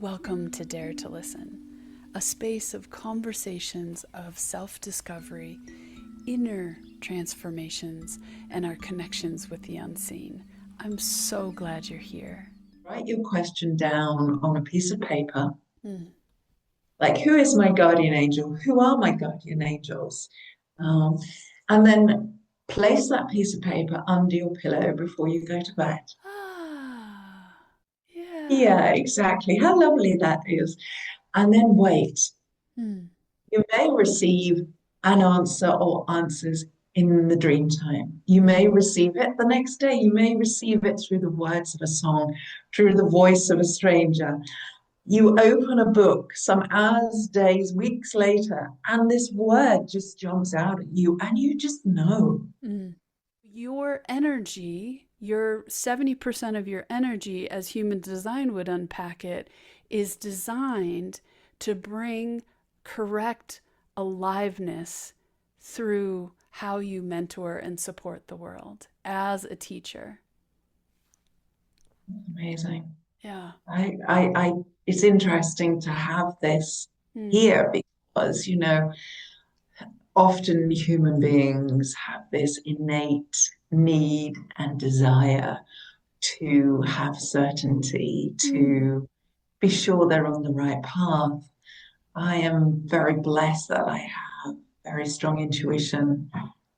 Welcome to Dare to Listen, a space of conversations of self-discovery, inner transformations, and our connections with the unseen. I'm so glad you're here. Write your question down on a piece of paper. Mm. Like, who is my guardian angel? Who are my guardian angels? And then place that piece of paper under your pillow before you go to bed. Ah, yeah. Yeah, exactly. How lovely that is. And then wait. Mm. You may receive an answer or answers in the dream time. You Mm. may receive it the next day. You may receive it through the words of a song, through the voice of a stranger. You open a book some hours, days, weeks later, and this word just jumps out at you, and you just know. Mm. Your energy, your 70% of your energy, as human design would unpack it, is designed to bring correct aliveness through how you mentor and support the world as a teacher. Amazing. Yeah. It's interesting to have this Mm. here because, often human beings have this innate need and desire to have certainty, Mm. to be sure they're on the right path. I am very blessed that I have very strong intuition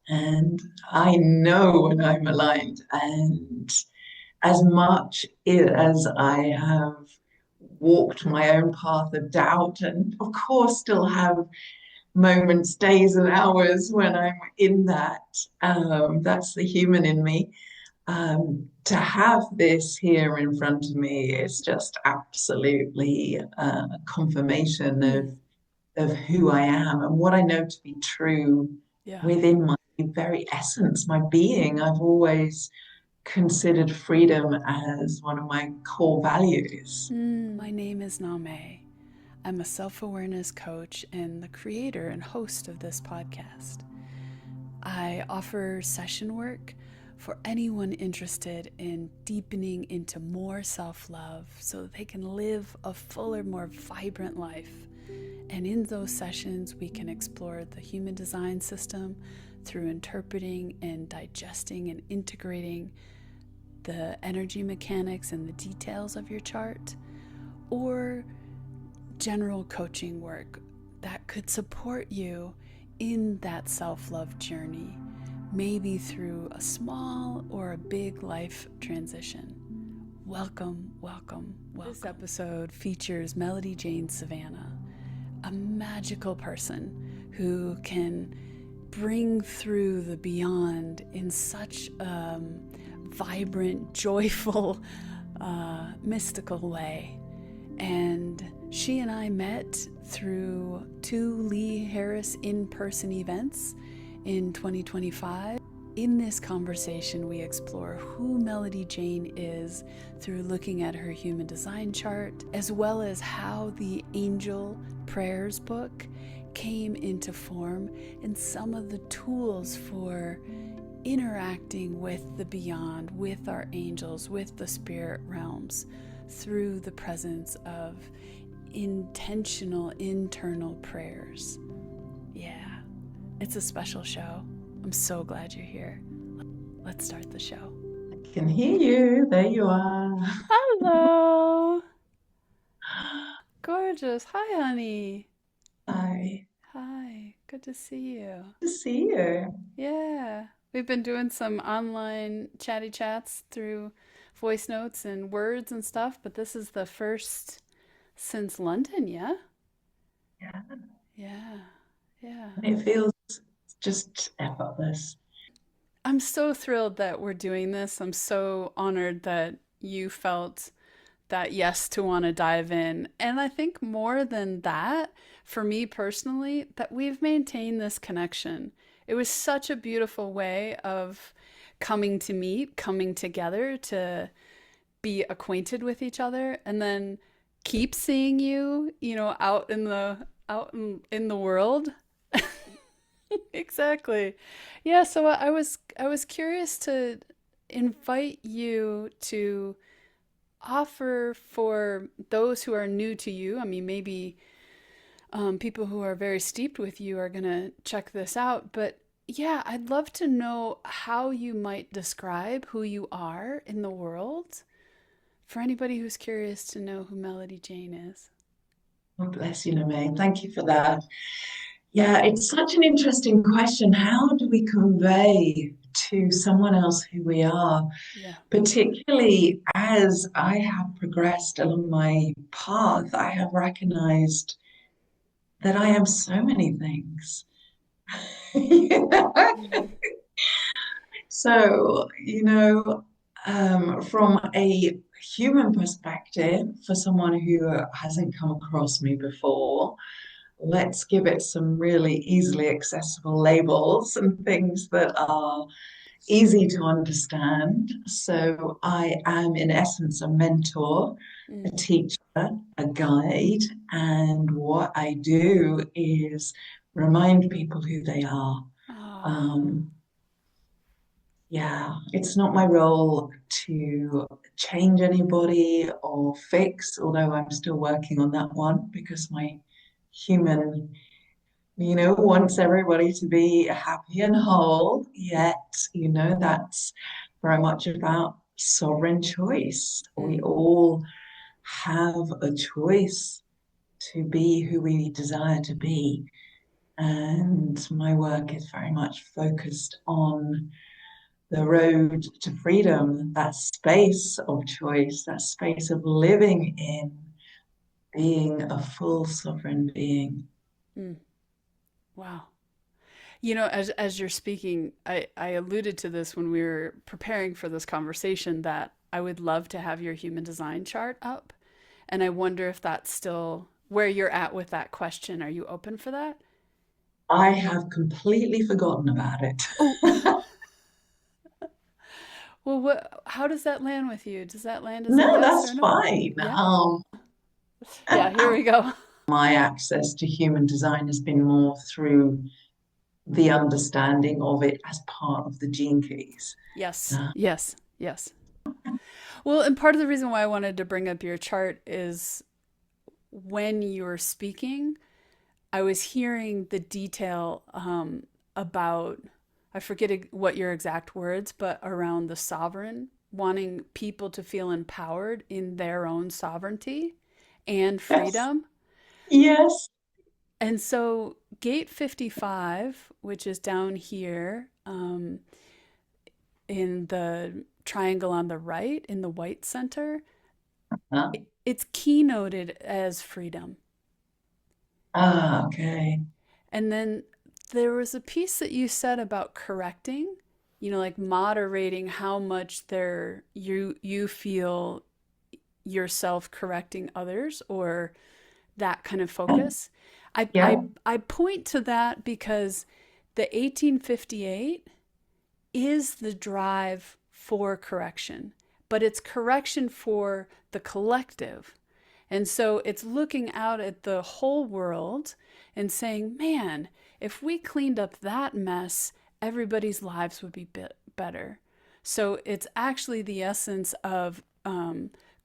and I know when I'm aligned. And as much as I have walked my own path of doubt, and of course, still have moments, days, and hours when I'm in that, that's the human in me. To have this here in front of me is just absolutely a confirmation Mm. of who I am and what I know to be true Yeah. within my very essence, my being. I've always considered freedom as one of my core values. My name is Nameh. I'm a self awareness coach and the creator and host of this podcast. I offer session work for anyone interested in deepening into more self love so that they can live a fuller, more vibrant life. And in those sessions, we can explore the human design system through interpreting and digesting and integrating the energy mechanics and the details of your chart, or general coaching work that could support you in that self-love journey, maybe through a small or a big life transition. Welcome, welcome, welcome. This episode features Melody Jane Savannah, a magical person who can bring through the beyond in such a vibrant, joyful, mystical way. And she and I met through 2 Lee Harris in-person events in 2025. In this conversation, we explore who Melody Jane is through looking at her human design chart, as well as how the Angel Prayers book came into form and some of the tools for interacting with the beyond, with our angels, with the spirit realms, through the presence of intentional internal prayers. Yeah, it's a special show. I'm so glad you're here. Let's start the show. I can hear you. There you are. Hello. Gorgeous. Hi, honey. Hi. Hi. Good to see you. Good to see you. Yeah. We've been doing some online chatty chats through voice notes and words and stuff, but this is the first since London, yeah? Yeah. Yeah. Yeah. And it feels just effortless. I'm so thrilled that we're doing this. I'm so honored that you felt that yes to want to dive in. And I think more than that, for me personally, that we've maintained this connection. It was such a beautiful way of coming to meet, coming together to be acquainted with each other, and then keep seeing you, out in the world. Exactly. Yeah, so I was curious to invite you to offer for those who are new to you? I mean, maybe people who are very steeped with you are going to check this out, but yeah, I'd love to know how you might describe who you are in the world for anybody who's curious to know who Melody Jane is. God bless you, Nameh. Thank you for that. Yeah, it's such an interesting question. How do we convey to someone else who we are? Yeah. Particularly as I have progressed along my path, I have recognized that I am so many things. Mm. So, from a human perspective, for someone who hasn't come across me before, let's give it some really easily accessible labels and things that are easy to understand. So I am, in essence, a mentor, a Mm. teacher, a guide, and what I do is remind people who they are. Oh. Um, yeah, it's not my role to change anybody or fix, although I'm still working on that one because my human wants everybody to be happy and whole, yet, that's very much about sovereign choice. We Mm. all have a choice to be who we desire to be. And my work is very much focused on the road to freedom, that space of choice, that space of living in being a full sovereign being. Mm. Wow. You know, as you're speaking, I alluded to this when we were preparing for this conversation that I would love to have your human design chart up. And I wonder if that's still where you're at with that question. Are you open for that? I have completely forgotten about it. Oh, well, how does that land with you? Does that land as a No, yes that's or no? fine. Yeah. Yeah, here Uh, we go. my access to human design has been more through the understanding of it as part of the gene keys. Yes. Uh, Yes. Yes. Well, and part of the reason why I wanted to bring up your chart is when you were speaking, I was hearing the detail about, I forget what your exact words, but around the sovereign, wanting people to feel empowered in their own sovereignty and yes, freedom. yes. And so, gate 55, which is down here in the triangle on the right in the white center, Uh, it's keynoted as freedom. okay. And then there was a piece that you said about correcting, like moderating how much you feel yourself correcting others or that kind of focus. I Yeah. I I point to that because the 1858 is the drive for correction, but it's correction for the collective. And so it's looking out at the whole world and saying, man, if we cleaned up that mess, everybody's lives would be better. So it's actually the essence of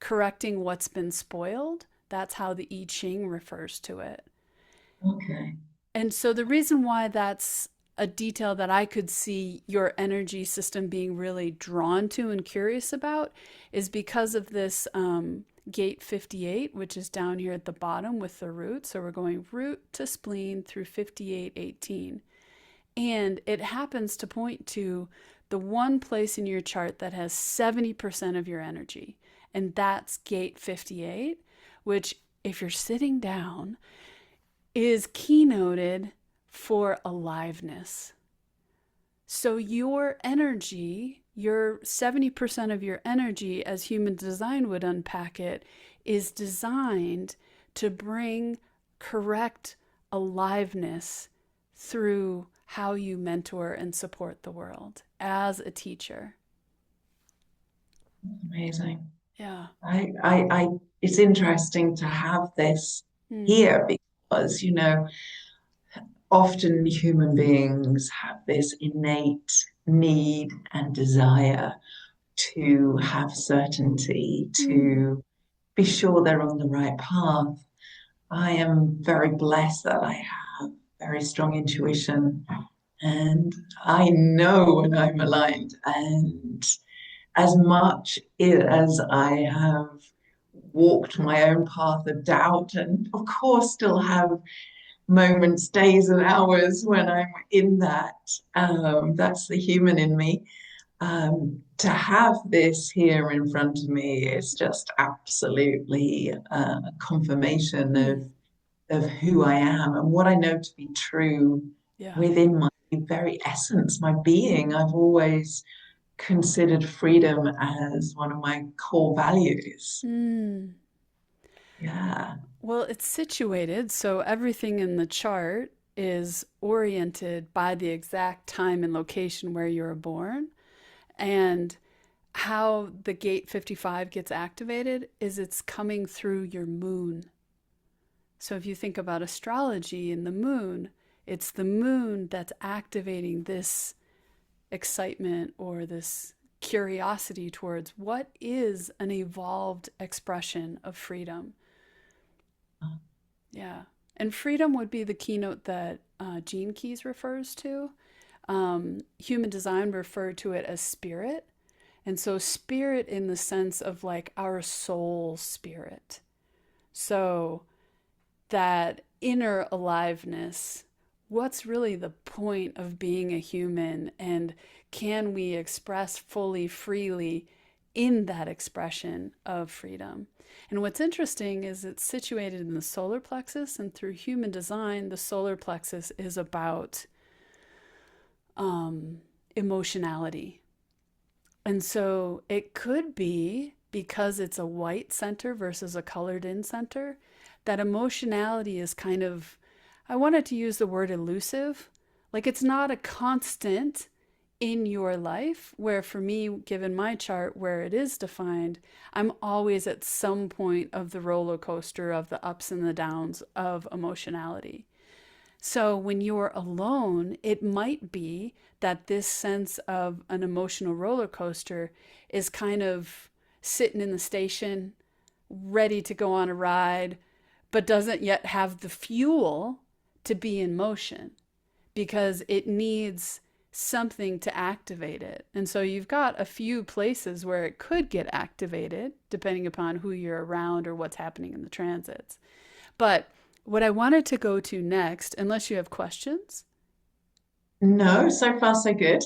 correcting what's been spoiled. That's how the I Ching refers to it. Okay. And so the reason why that's a detail that I could see your energy system being really drawn to and curious about is because of this gate 58, which is down here at the bottom with the root. So we're going root to spleen through 5818. And it happens to point to the one place in your chart that has 70% of your energy. And that's gate 58, which, if you're sitting down, is keynoted for aliveness. So your energy, your 70% of your energy, as human design would unpack it, is designed to bring correct aliveness through how you mentor and support the world as a teacher. Amazing. Yeah. It's interesting to have this Mm. here because, often human beings have this innate need and desire to have certainty, Mm, to be sure they're on the right path. I am very blessed that I have very strong intuition and I know when I'm aligned. And as much as I have walked my own path of doubt, and of course still have moments, days, and hours when I'm in that, that's the human in me. To have this here in front of me is just absolutely a confirmation mm, of who I am and what I know to be true yeah. within my very essence, my being. I've always considered freedom as one of my core values. Mm. Yeah. Well, it's situated, so everything in the chart is oriented by the exact time and location where you were born. And how the gate 55 gets activated is it's coming through your moon. So if you think about astrology and the moon, it's the moon that's activating this excitement or this curiosity towards what is an evolved expression of freedom. Yeah. And freedom would be the keynote that Gene Keys refers to. Human design referred to it as spirit. And so, spirit in the sense of like our soul spirit. So, that inner aliveness, what's really the point of being a human? And can we express fully, freely in that expression of freedom? And what's interesting is it's situated in the solar plexus, and through human design, the solar plexus is about emotionality. And so it could be because it's a white center versus a colored in center, that emotionality is kind of, I wanted to use the word elusive. Like it's not a constant in your life, where for me, given my chart where it is defined, I'm always at some point of the roller coaster of the ups and the downs of emotionality. So when you're alone, it might be that this sense of an emotional roller coaster is kind of sitting in the station, ready to go on a ride, but doesn't yet have the fuel to be in motion because it needs something to activate it. And so you've got a few places where it could get activated, depending upon who you're around or what's happening in the transits. But what I wanted to go to next, unless you have questions, No, so far so good.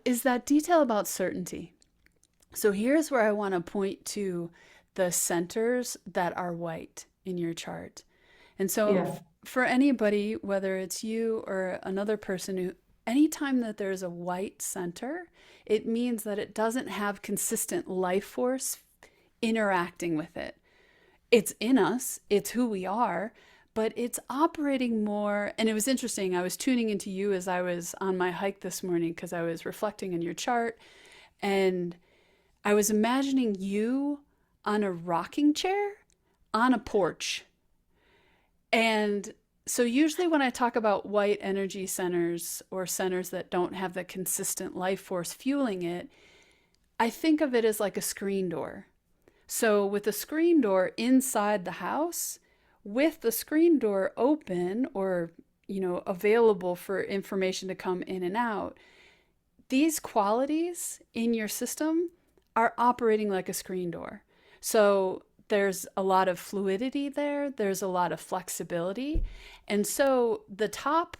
is that detail about certainty. So here's where I want to point to the centers that are white in your chart. And so Yeah. for anybody, whether it's you or another person who, anytime that there's a white center, it means that it doesn't have consistent life force interacting with it. It's in us, it's who we are, but it's operating more. And it was interesting. I was tuning into you as I was on my hike this morning because I was reflecting on your chart. And I was imagining you on a rocking chair on a porch. And so, usually, when I talk about white energy centers or centers that don't have the consistent life force fueling it, I think of it as like a screen door. So, with a screen door inside the house, with the screen door open or available for information to come in and out, these qualities in your system are operating like a screen door. So there's a lot of fluidity there, there's a lot of flexibility. And so the top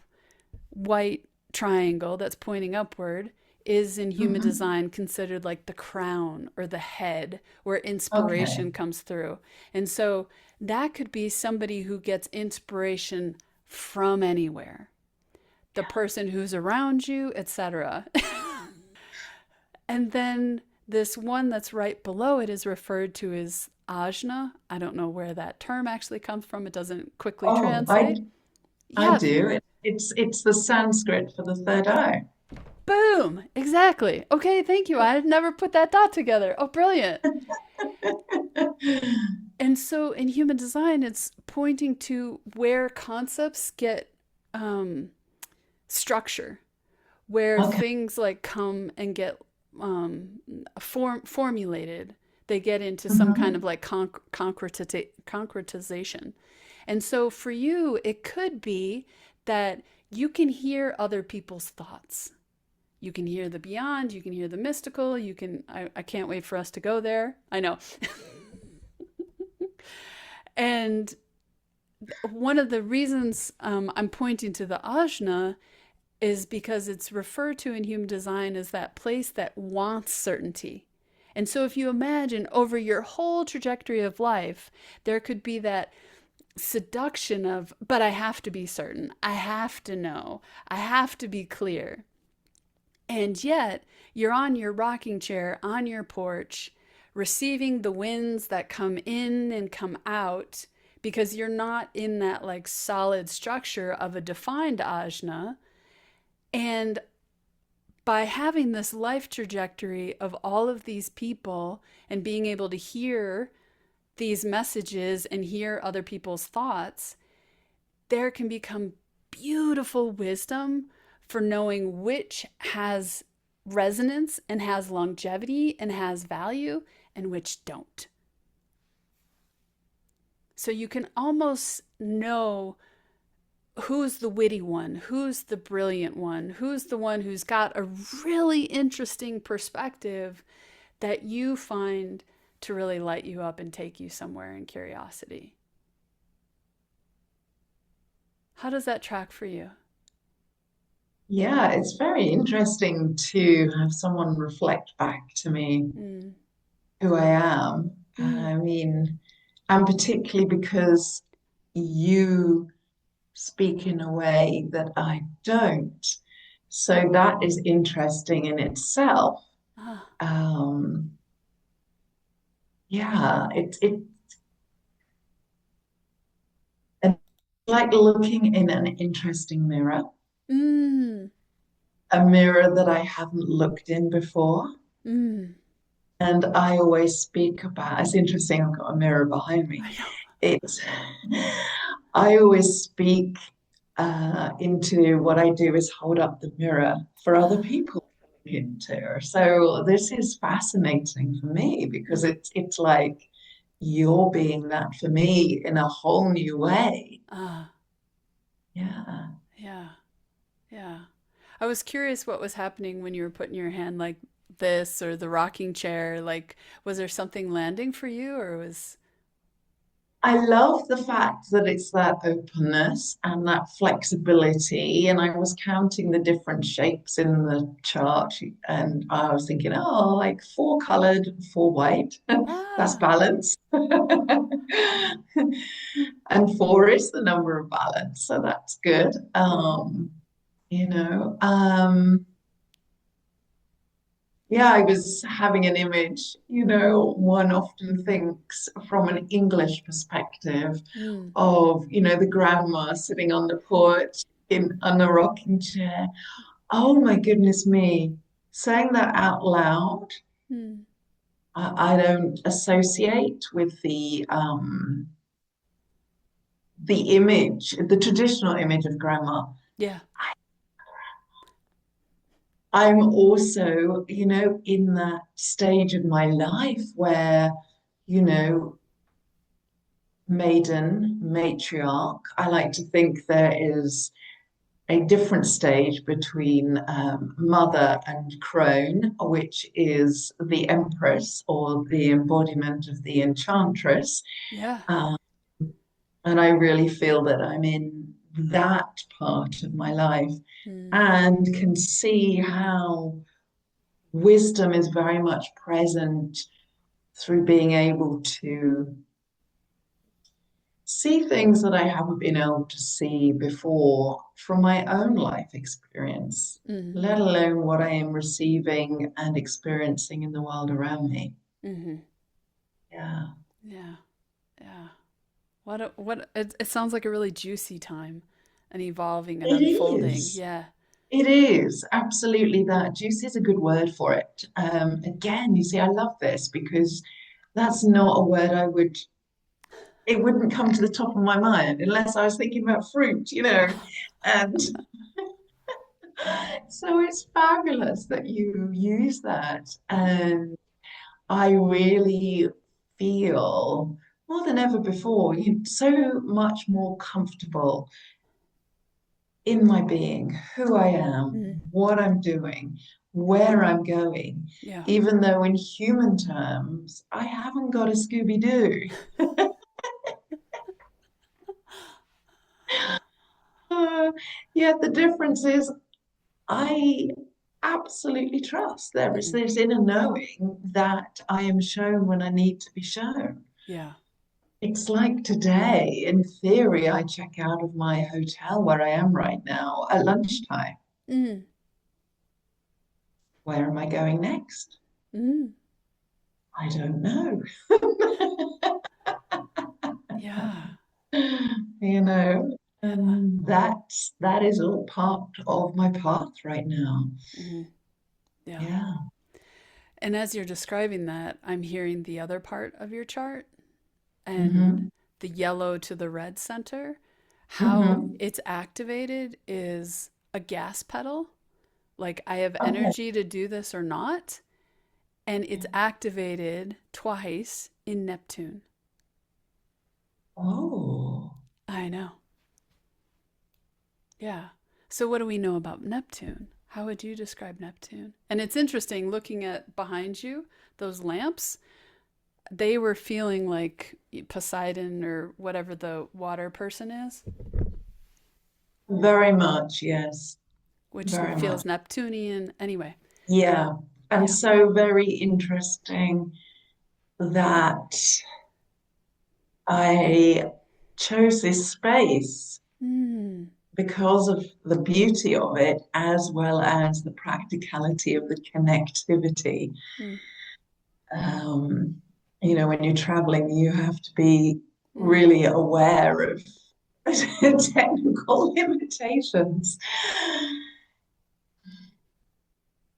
white triangle that's pointing upward is in human Mhm. design considered like the crown or the head where Okay. inspiration comes through. And so that could be somebody who gets inspiration from anywhere, the person who's around you, etc. And then this one that's right below it is referred to as ajna. I don't know where that term actually comes from. It doesn't quickly Oh, I translate. I Yeah, do. It's the Sanskrit for the third eye. boom. Exactly. Okay, thank you. I had never put that dot together. Oh, brilliant. And so in human design, it's pointing to where concepts get um, structure, where Okay. things like come and get formulated. They get into some kind of Mhm. like concretization. And so for you, it could be that you can hear other people's thoughts. You can hear the beyond, you can hear the mystical, I can't wait for us to go there. I know. And one of the reasons I'm pointing to the ajna is because it's referred to in human design as that place that wants certainty. And so, if you imagine over your whole trajectory of life, there could be that seduction of, but I have to be certain, I have to know, I have to be clear. And yet, you're on your rocking chair on your porch, receiving the winds that come in and come out because you're not in that like solid structure of a defined ajna. And by having this life trajectory of all of these people and being able to hear these messages and hear other people's thoughts, there can become beautiful wisdom for knowing which has resonance and has longevity and has value and which don't. So you can almost know who's the witty one, who's the brilliant one, who's the one who's got a really interesting perspective that you find to really light you up and take you somewhere in curiosity. How does that track for you? Yeah, it's very interesting to have someone reflect back to me Mm. who I am. Mm. I mean, and particularly because you speak in a way that I don't. So that is interesting in itself. Ah. Um, yeah, it's like looking in an interesting mirror, Mm. a mirror that I haven't looked in before. Mm. And I always speak about, it's interesting, I've got a mirror behind me. I know. It's, I always speak into what I do is hold up the mirror for other Ah. people to look into. So this is fascinating for me because Mm. it's like you're being that for me in a whole new way. Ah. Yeah. Yeah. Yeah. I was curious what was happening when you were putting your hand like this or the rocking chair. Like, was there something landing for you or was. I love the fact that it's that openness and that flexibility. And I was counting the different shapes in the chart, and I was thinking, oh, like four colored, four white. That's Ah. balance. And four is the number of balance, so that's good. Mm. You know, yeah, I was having an image, one often thinks from an English perspective Mm. of, the grandma sitting on the porch in on a rocking chair. Oh my goodness me. Saying that out loud, Mm. I don't associate with the image, the traditional image of grandma. Yeah. I'm also, in that stage of my life where, you know, Maiden, Matriarch. I like to think there is a different stage between Mother and Crone, which is the Empress or the embodiment of the Enchantress. Yeah. Um, and I really feel that I'm in that part of my life Mm. and can see how wisdom is very much present through being able to see things that I haven't been able to see before from my own life experience, Mm. let alone what I am receiving and experiencing in the world around me. Mm-hmm. Yeah, Yeah. Yeah. It sounds like a really juicy time and evolving and it unfolding. is. Yeah. It is absolutely that. Juicy is a good word for it. Again, you see, I love this because that's not a word it wouldn't come to the top of my mind unless I was thinking about fruit, and So it's fabulous that you use that. And I really feel more than ever before, so much more comfortable in my being, who I am, Mm. what I'm doing, where I'm going, Yeah. even though in human terms, I haven't got a Scooby-Doo. Uh, Yet the difference is I absolutely trust there is Mm. this inner knowing that I am shown when I need to be shown. Yeah. It's like today, in theory, I check out of my hotel where I am right now at lunchtime. Mm. Where am I going next? Mm. I don't know. Yeah. You know, Yeah. and that is all part of my path right now. Mm. Yeah. Yeah. And as you're describing that, I'm hearing the other part of your chart and Hmm. the yellow to the red center. How Hmm. it's activated is a gas pedal. Like I have Okay. energy to do this or not. And it's activated twice in Neptune. Oh. I know. Yeah. So, what do we know about Neptune? How would you describe Neptune? And it's interesting looking at behind you, those lamps, they were feeling like Poseidon or whatever the water person is, Very much, yes. which Very much. feels Neptunian. Anyway, Yeah. And yeah. so very interesting that I chose this space Mm, because of the beauty of it, as well as the practicality of the connectivity. mm, Um, when you're traveling, you have to be mm. really aware of technical limitations.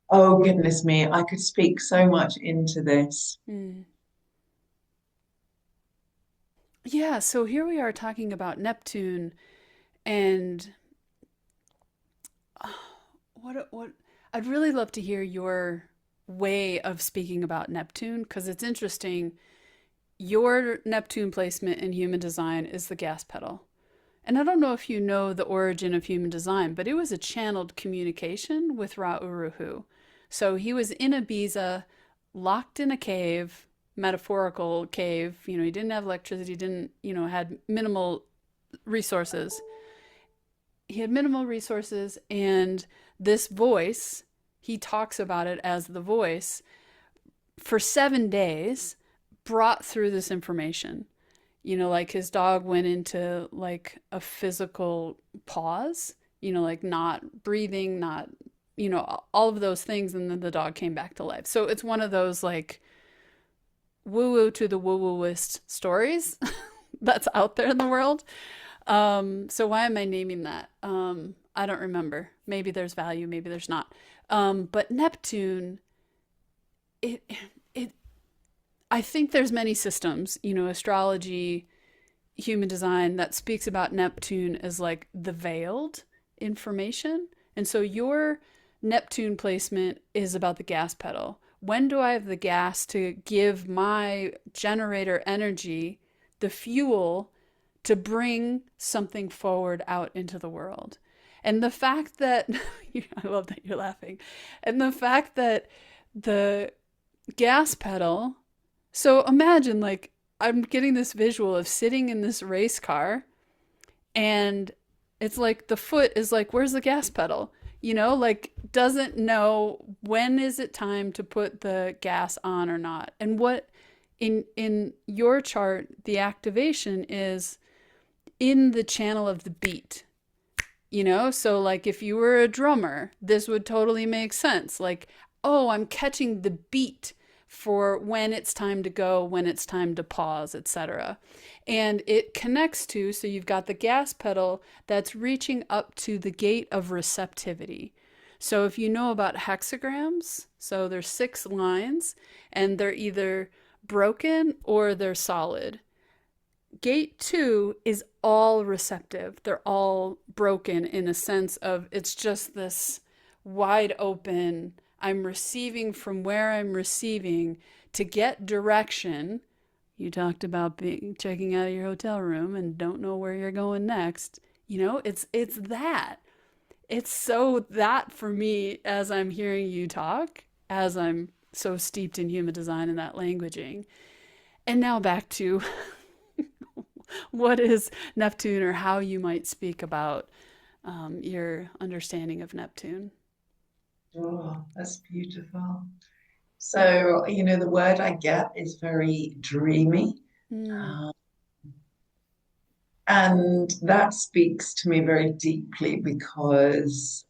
Oh, goodness me, I could speak so much into this. Mm. Yeah, so here we are talking about Neptune and what I'd really love to hear your way of speaking about Neptune because it's interesting. Your Neptune placement in human design is the gas pedal. And I don't know if you know the origin of human design, but it was a channeled communication with Ra Uruhu. So he was in Ibiza, locked in a cave, metaphorical cave. He didn't have electricity, didn't, had minimal resources. He had minimal resources, and this voice, he talks about it as the voice, for 7 days brought through this information. Like his dog went into like a physical pause, like not breathing, not, all of those things. And then the dog came back to life. So it's one of those like woo woo to the woo wooist stories that's out there in the world. So why am I naming that? I don't remember. Maybe there's value, maybe there's not. But Neptune, it, it, I think there's many systems, astrology, human design that speaks about Neptune as like the veiled information. And so your Neptune placement is about the gas pedal. When do I have the gas to give my generator energy, the fuel to bring something forward out into the world? And the fact that, I love that you're laughing, and the fact that the gas pedal, so imagine like I'm getting this visual of sitting in this race car and it's like the foot is like, where's the gas pedal? Like doesn't know when is it time to put the gas on or not. And what in your chart, the activation is in the channel of the beat. So like if you were a drummer, this would totally make sense. Like, oh, I'm catching the beat for when it's time to go, when it's time to pause, etc. And it connects to, so you've got the gas pedal that's reaching up to the gate of receptivity. So if you know about hexagrams, so there's 6 lines and they're either broken or they're solid. Gate 2 is all receptive. They're all broken in a sense of it's just this wide open. I'm receiving from where I'm receiving to get direction. You talked about checking out of your hotel room and don't know where you're going next. It's that. It's so that for me as I'm hearing you talk, as I'm so steeped in human design and that languaging. And now back to what is Neptune, or how you might speak about your understanding of Neptune. Oh, that's beautiful. So, the word I get is very dreamy. Mm, Uh, and that speaks to me very deeply because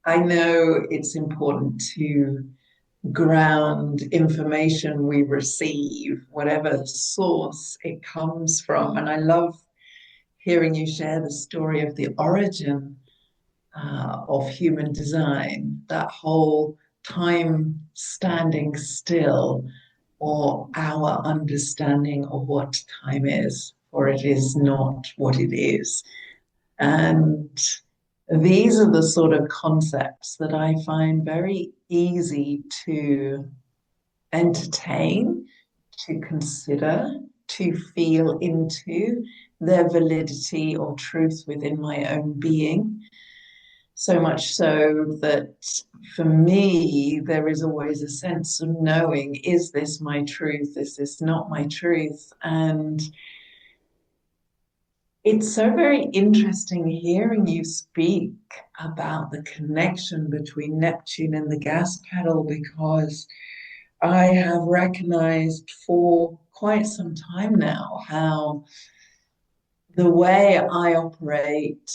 I know it's important to ground information we receive, whatever source it comes from. And I love hearing you share the story of the origin of human design, that whole time standing still, or our understanding of what time is, for it is not what it is. And these are the sort of concepts that I find very easy to entertain, to consider, to feel into their validity or truth within my own being. So much so that for me, there is always a sense of knowing, is this my truth? Is this not my truth? And it's so very interesting hearing you speak about the connection between Neptune and the gas pedal, because I have recognized for quite some time now how the way I operate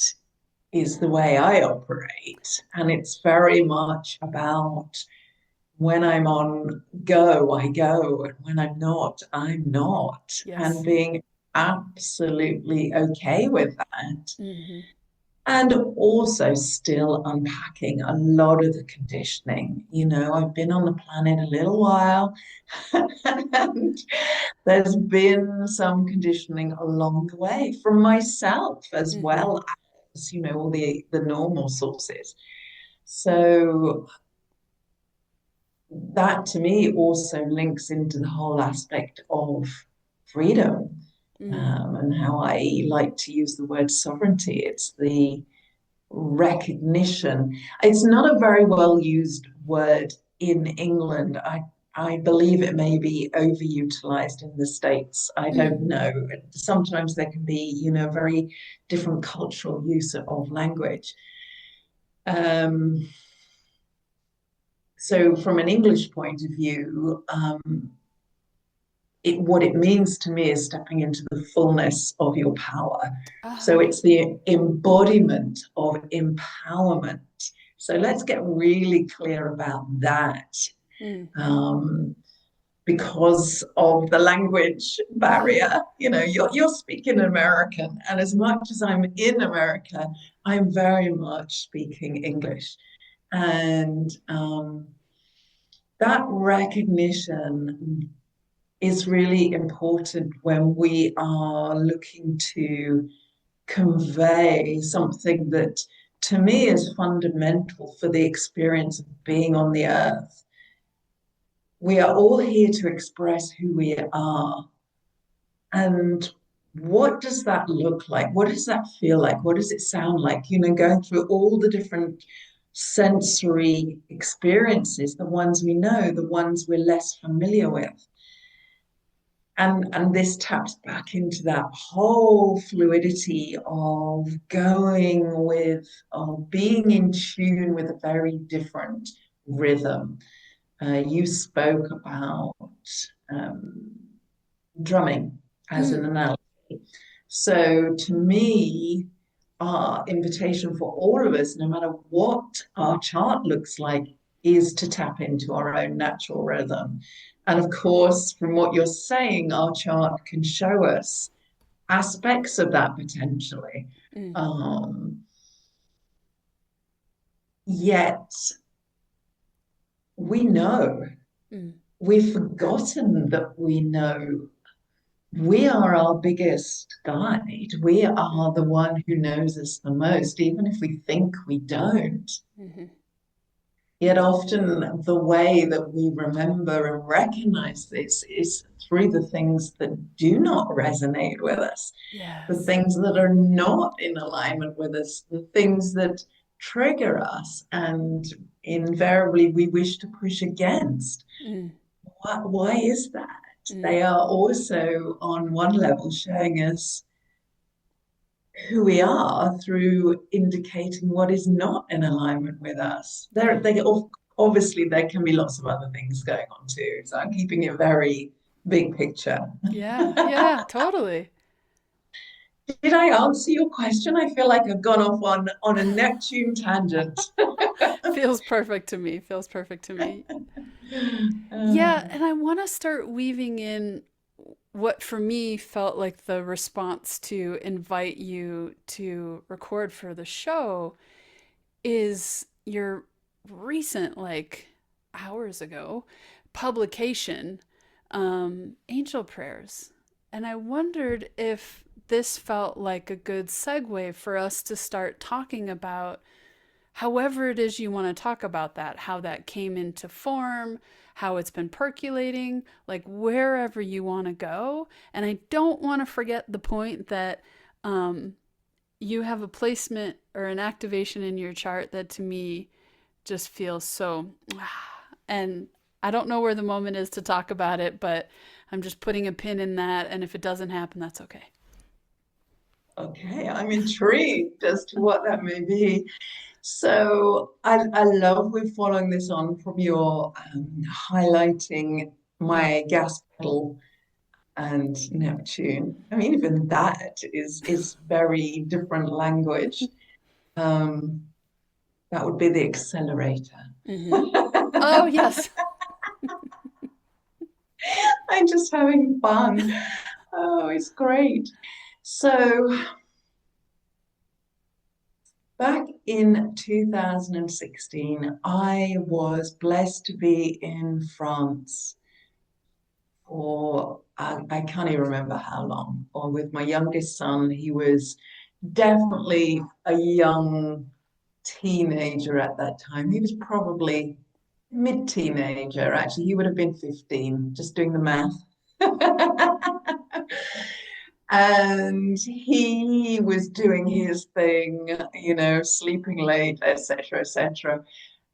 is the way I operate. And it's very much about when I'm on go, I go. And when I'm not, I'm not. And yes. being absolutely okay with that. Mm-hmm. And also still unpacking a lot of the conditioning. I've been on the planet a little while, and there's been some conditioning along the way from myself as Mm-hmm. well as, all the normal sources. So that to me also links into the whole aspect of freedom, Mm. and how I like to use the word sovereignty. It's the recognition. It's not a very well used word in England. I believe it may be overutilized in the States. I Mm. don't know. Sometimes there can be, very different cultural use of language. Um, so, from an English point of view, what it means to me is stepping into the fullness of your power. So Ah. it's the embodiment of empowerment. So let's get really clear about that, Mm. um, because of the language barrier. You're speaking American, and as much as I'm in America, I'm very much speaking English. And that recognition is really important when we are looking to convey something that to me is fundamental for the experience of being on the earth. We are all here to express who we are. And what does that look like? What does that feel like? What does it sound like? Going through all the different sensory experiences, the ones we know, the ones we're less familiar with. And this taps back into that whole fluidity of going with, of being in tune with a very different rhythm. You spoke about um, drumming as an Mm. analogy. So to me, our invitation for all of us, no matter what our chart looks like, is to tap into our own natural rhythm. And of course, from what you're saying, our chart can show us aspects of that potentially. Mm. Um, Yet we know, Mm. we've forgotten that we know. we are our biggest guide. We are the one who knows us the most, even if we think we don't. Mm-hmm. Yet often the way that we remember and recognize this is through the things that do not resonate with us, the Yes. things that are not in alignment with us, the things that trigger us and invariably we wish to push against. Mm. Why is that? Mm. They are also, on one level, showing us who we are through indicating what is not in alignment with us. Obviously there can be lots of other things going on too. So I'm keeping it very big picture. Yeah, yeah, totally. Did I answer your question? I feel like I've gone off on a Neptune tangent. Feels perfect to me. Feels perfect to me. Yeah, Uh, and I want to start weaving in what for me felt like the response to invite you to record for the show is your recent, like hours ago, publication, Angel Prayers. And I wondered if this felt like a good segue for us to start talking about however it is you want to talk about that, how that came into form, how it's been percolating, like wherever you want to go. And I don't want to forget the point that you have a placement or an activation in your chart that to me just feels so. And I don't know where the moment is to talk about it, but I'm just putting a pin in that. And if it doesn't happen, that's okay. okay, I'm intrigued as to what that may be. So I love we're following this on from your highlighting Mm. my gas pedal and Neptune. I mean, even that is very different language. Um, that would be the accelerator. Mm-hmm. Oh, yes. I'm just having fun. Oh, it's great. So back in 2016, I was blessed to be in France for I can't even remember how long, or with my youngest son. He was definitely a young teenager at that time. He was probably mid-teenager, actually. He would have been 15, just doing the math. And he was doing his thing, sleeping late, etc., etc.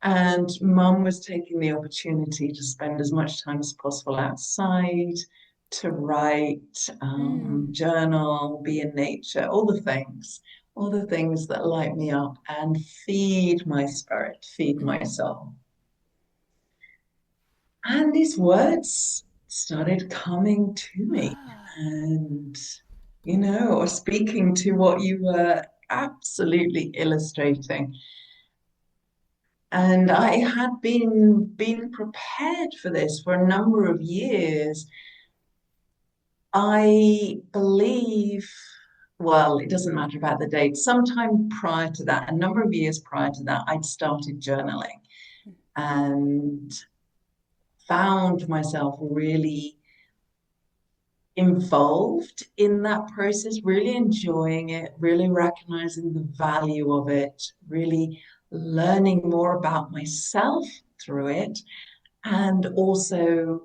And mum was taking the opportunity to spend as much time as possible outside, to write, Mm. journal, be in nature, all the things that light me up and feed my spirit, feed my soul. And these words started coming to me Ah. and, or speaking to what you were absolutely illustrating. And I had been prepared for this for a number of years. I believe, well, it doesn't matter about the date. Sometime prior to that, a number of years prior to that, I'd started journaling and found myself really involved in that process, really enjoying it, really recognizing the value of it, really learning more about myself through it, and also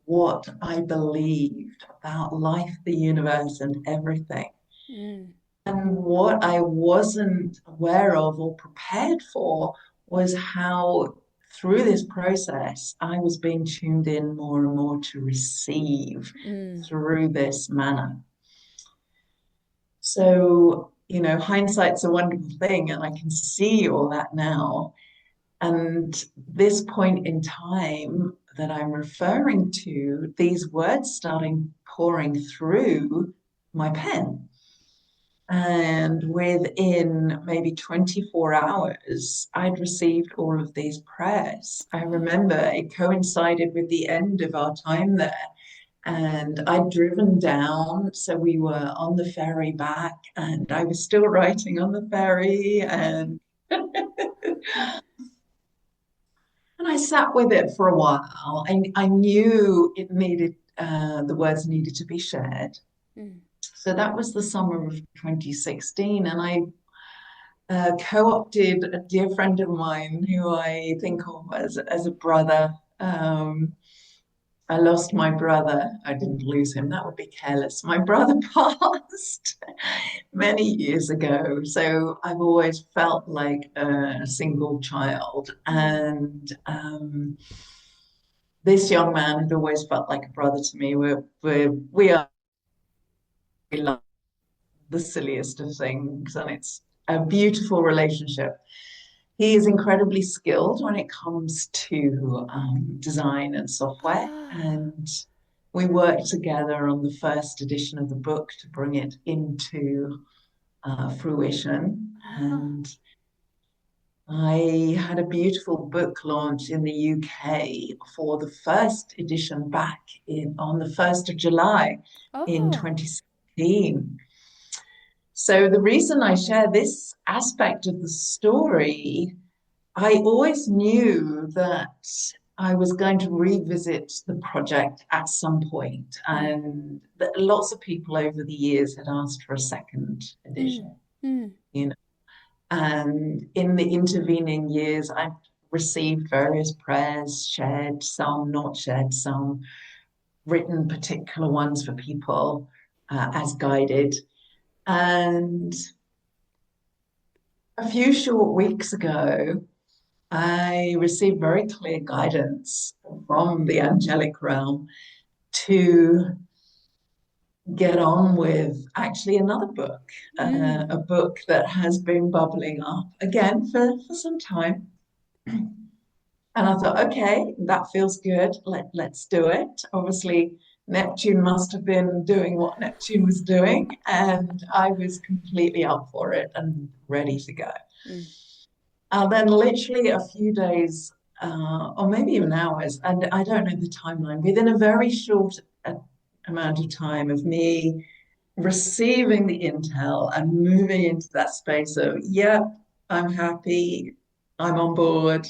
what I believed about life, the universe, and everything. Mm. And what I wasn't aware of or prepared for was how, through this process, I was being tuned in more and more to receive Mm. through this manner. So, hindsight's a wonderful thing, and I can see all that now. And this point in time that I'm referring to, these words starting pouring through my pen. And within maybe 24 hours, I'd received all of these prayers. I remember it coincided with the end of our time there. And I'd driven down, so we were on the ferry back, and I was still writing on the ferry, and I sat with it for a while. I knew it needed the words needed to be shared. So that was the summer of 2016, and I co-opted a dear friend of mine who I think of as a brother. I lost my brother. I didn't lose him. That would be careless. My brother passed many years ago. So I've always felt like a single child. And this young man had always felt like a brother to me. We love the silliest of things, and it's a beautiful relationship. He is incredibly skilled when it comes to design and software, and we worked together on the first edition of the book to bring it into fruition. And I had a beautiful book launch in the UK for the first edition back on the 1st of July in 2016. So the reason I share this aspect of the story, I always knew that I was going to revisit the project at some point, and lots of people over the years had asked for a second edition, you know. And in the intervening years, I've received various prayers, shared some, not shared some, written particular ones for people as guided. And a few short weeks ago, I received very clear guidance from the angelic realm to get on with actually another book, a book that has been bubbling up again for some time. And I thought, okay, that feels good. Let's do it. Obviously, Neptune must have been doing what Neptune was doing, and I was completely up for it and ready to go. And then literally a few days, or maybe even hours, and I don't know the timeline, within a very short amount of time of me receiving the intel and moving into that space of, yeah, I'm happy, I'm on board.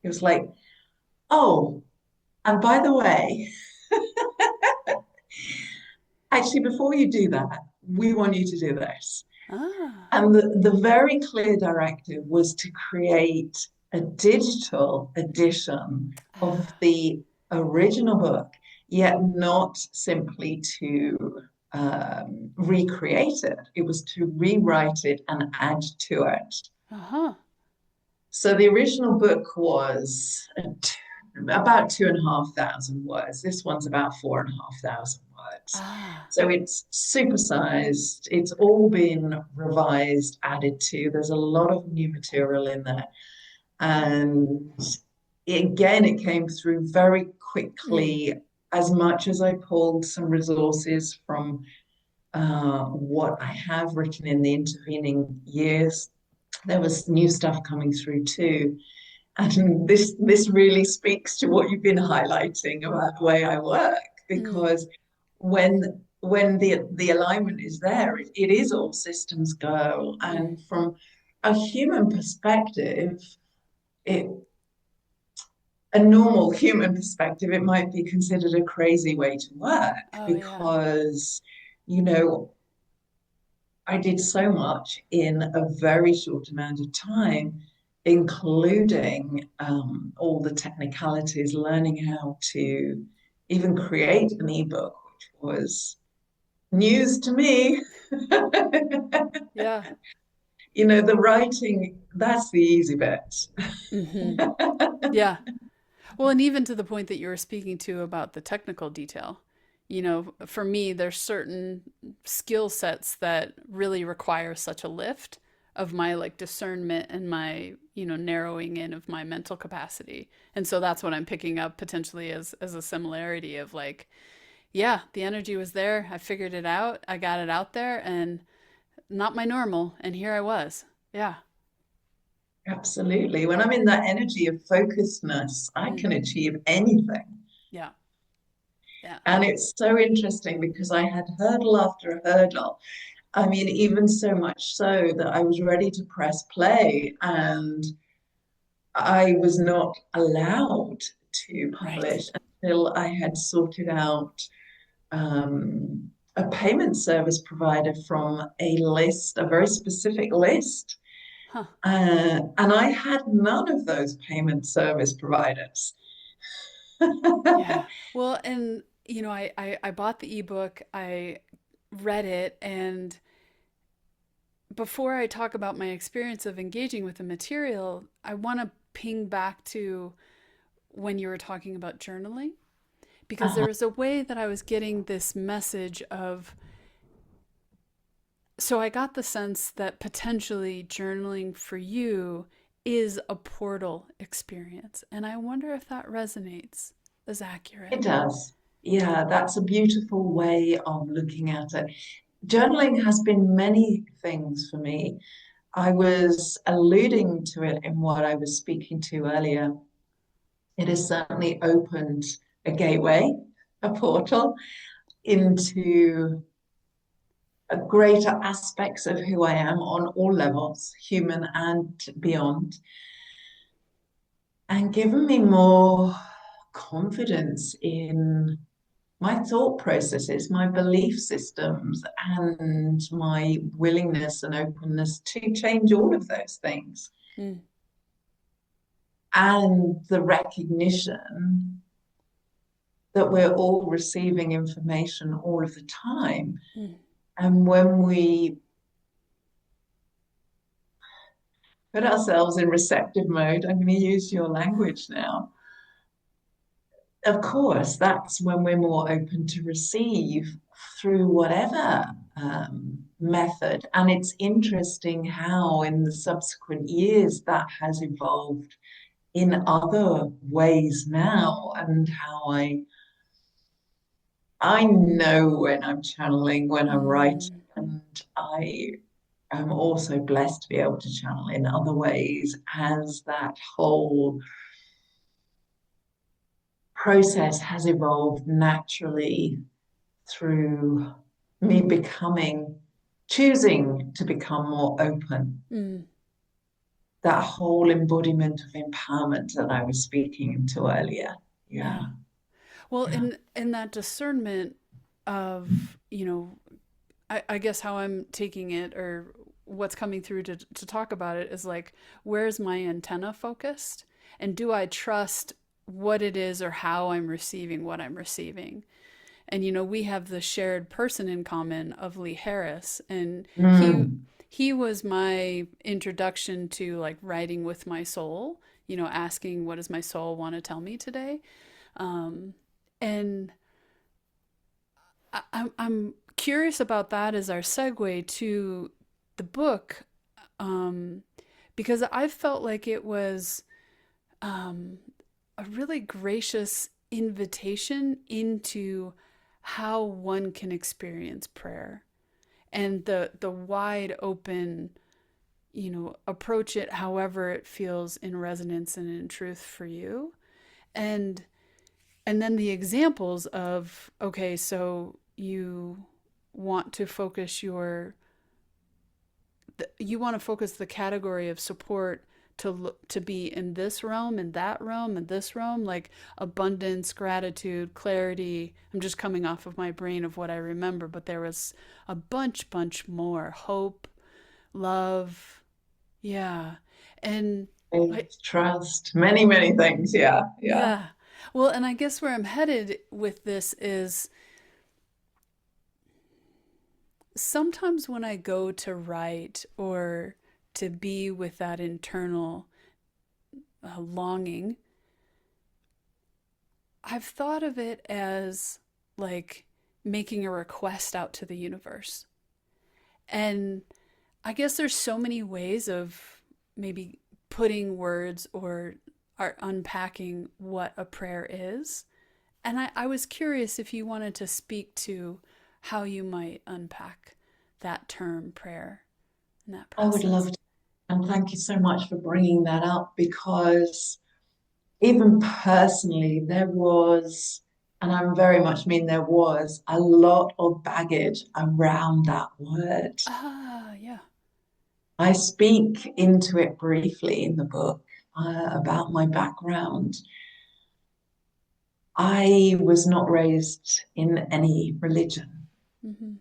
It was like, oh, and by the way, actually, before you do that, we want you to do this. And the very clear directive was to create a digital edition of the original book, yet not simply to recreate it. It was to rewrite it and add to it. So the original book was about 2,500 words. This one's about 4,500 words. So it's supersized. It's all been revised, added to. There's a lot of new material in there. And again, it came through very quickly, as much as I pulled some resources from what I have written in the intervening years. There was new stuff coming through too. And this really speaks to what you've been highlighting about the way I work, because when the alignment is there, it is all systems go. And from a human perspective, a normal human perspective, it might be considered a crazy way to work because, you know, I did so much in a very short amount of time, including all the technicalities, learning how to even create an ebook, which was news to me. Yeah. You know, the writing, that's the easy bit. Yeah. Well, and even to the point that you were speaking to about the technical detail, you know, for me, there's certain skill sets that really require such a lift of my like discernment and my, you know, narrowing in of my mental capacity. And so that's what I'm picking up potentially as a similarity of like, yeah, the energy was there. I figured it out. I got it out there and not my normal. And here I was. Yeah. Absolutely. When I'm in that energy of focusedness, I can achieve anything. Yeah. Yeah. And it's so interesting because I had hurdle after hurdle. I mean, even so much so that I was ready to press play and I was not allowed to publish until I had sorted out a payment service provider from a list, a very specific list. Huh. And I had none of those payment service providers. Yeah. Well, and I bought the ebook, I read it, and before I talk about my experience of engaging with the material, I want to ping back to when you were talking about journaling, because there Uh, was a way that I was getting this message of, so I got the sense that potentially journaling for you is a portal experience. And I wonder if that resonates as accurate. it does. Yeah, that's a beautiful way of looking at it. Journaling has been many things for me. I was alluding to it in what I was speaking to earlier. It has certainly opened a gateway, a portal into greater aspects of who I am on all levels, human and beyond, and given me more confidence in my thought processes, my belief systems, and my willingness and openness to change all of those things. Mm, And the recognition that we're all receiving information all of the time. mm, And when we put ourselves in receptive mode, I'm going to use your language now. Of course, that's when we're more open to receive through whatever method. And it's interesting how, in the subsequent years, that has evolved in other ways now, and how I know when I'm channeling, when I'm writing, mm. and I am also blessed to be able to channel in other ways as that whole process has evolved naturally through me choosing to become more open. Mm. That whole embodiment of empowerment that I was speaking to earlier. Yeah, Yeah. Well, yeah. in that discernment of, I guess how I'm taking it, or what's coming through to talk about it, is like, where's my antenna focused? And do I trust what it is or how I'm receiving what I'm receiving? And we have the shared person in common of Lee Harris, and Mm. he was my introduction to like writing with my soul, asking what does my soul want to tell me today. And I'm curious about that as our segue to the book, um, because I felt like it was um, a really gracious invitation into how one can experience prayer, and the wide open, approach it however it feels in resonance and in truth for you. And and then the examples of, okay, so want to focus you want to focus the category of support to be in this realm, in that realm, in this realm, like abundance, gratitude, clarity. I'm just coming off of my brain of what I remember, but there was a bunch more: hope, love, yeah. And I, Faith, trust, many, many things. Yeah, yeah. yeah. Well, and I guess where I'm headed with this is, sometimes when I go to write or to be with that internal longing, I've thought of it as like making a request out to the universe. And I guess there's so many ways of maybe putting words or unpacking what a prayer is. And I was curious if you wanted to speak to how you might unpack that term prayer in that I would process. love to. And thank you so much for bringing that up because even personally, there was, and I very much mean there was, a lot of baggage around that word. Ah, yeah. I speak into it briefly in the book about my background. I was not raised in any religion. Mm-hmm.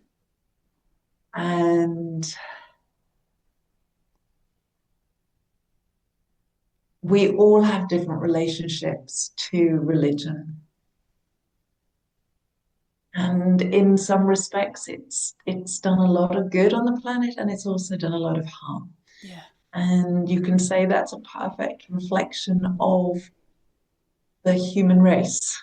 And we all have different relationships to religion. And in some respects, it's done a lot of good on the planet, and it's also done a lot of harm. Yeah. And you can say that's a perfect reflection of the human race.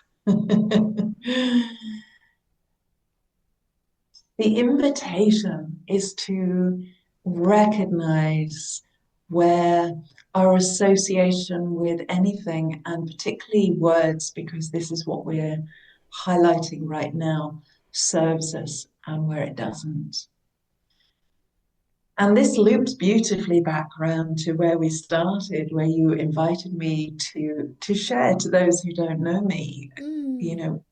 The invitation is to recognize where our association with anything, and particularly words, because this is what we're highlighting right now, serves us and where it doesn't. And this loops beautifully back around to where we started, where you invited me to share to those who don't know me, you know,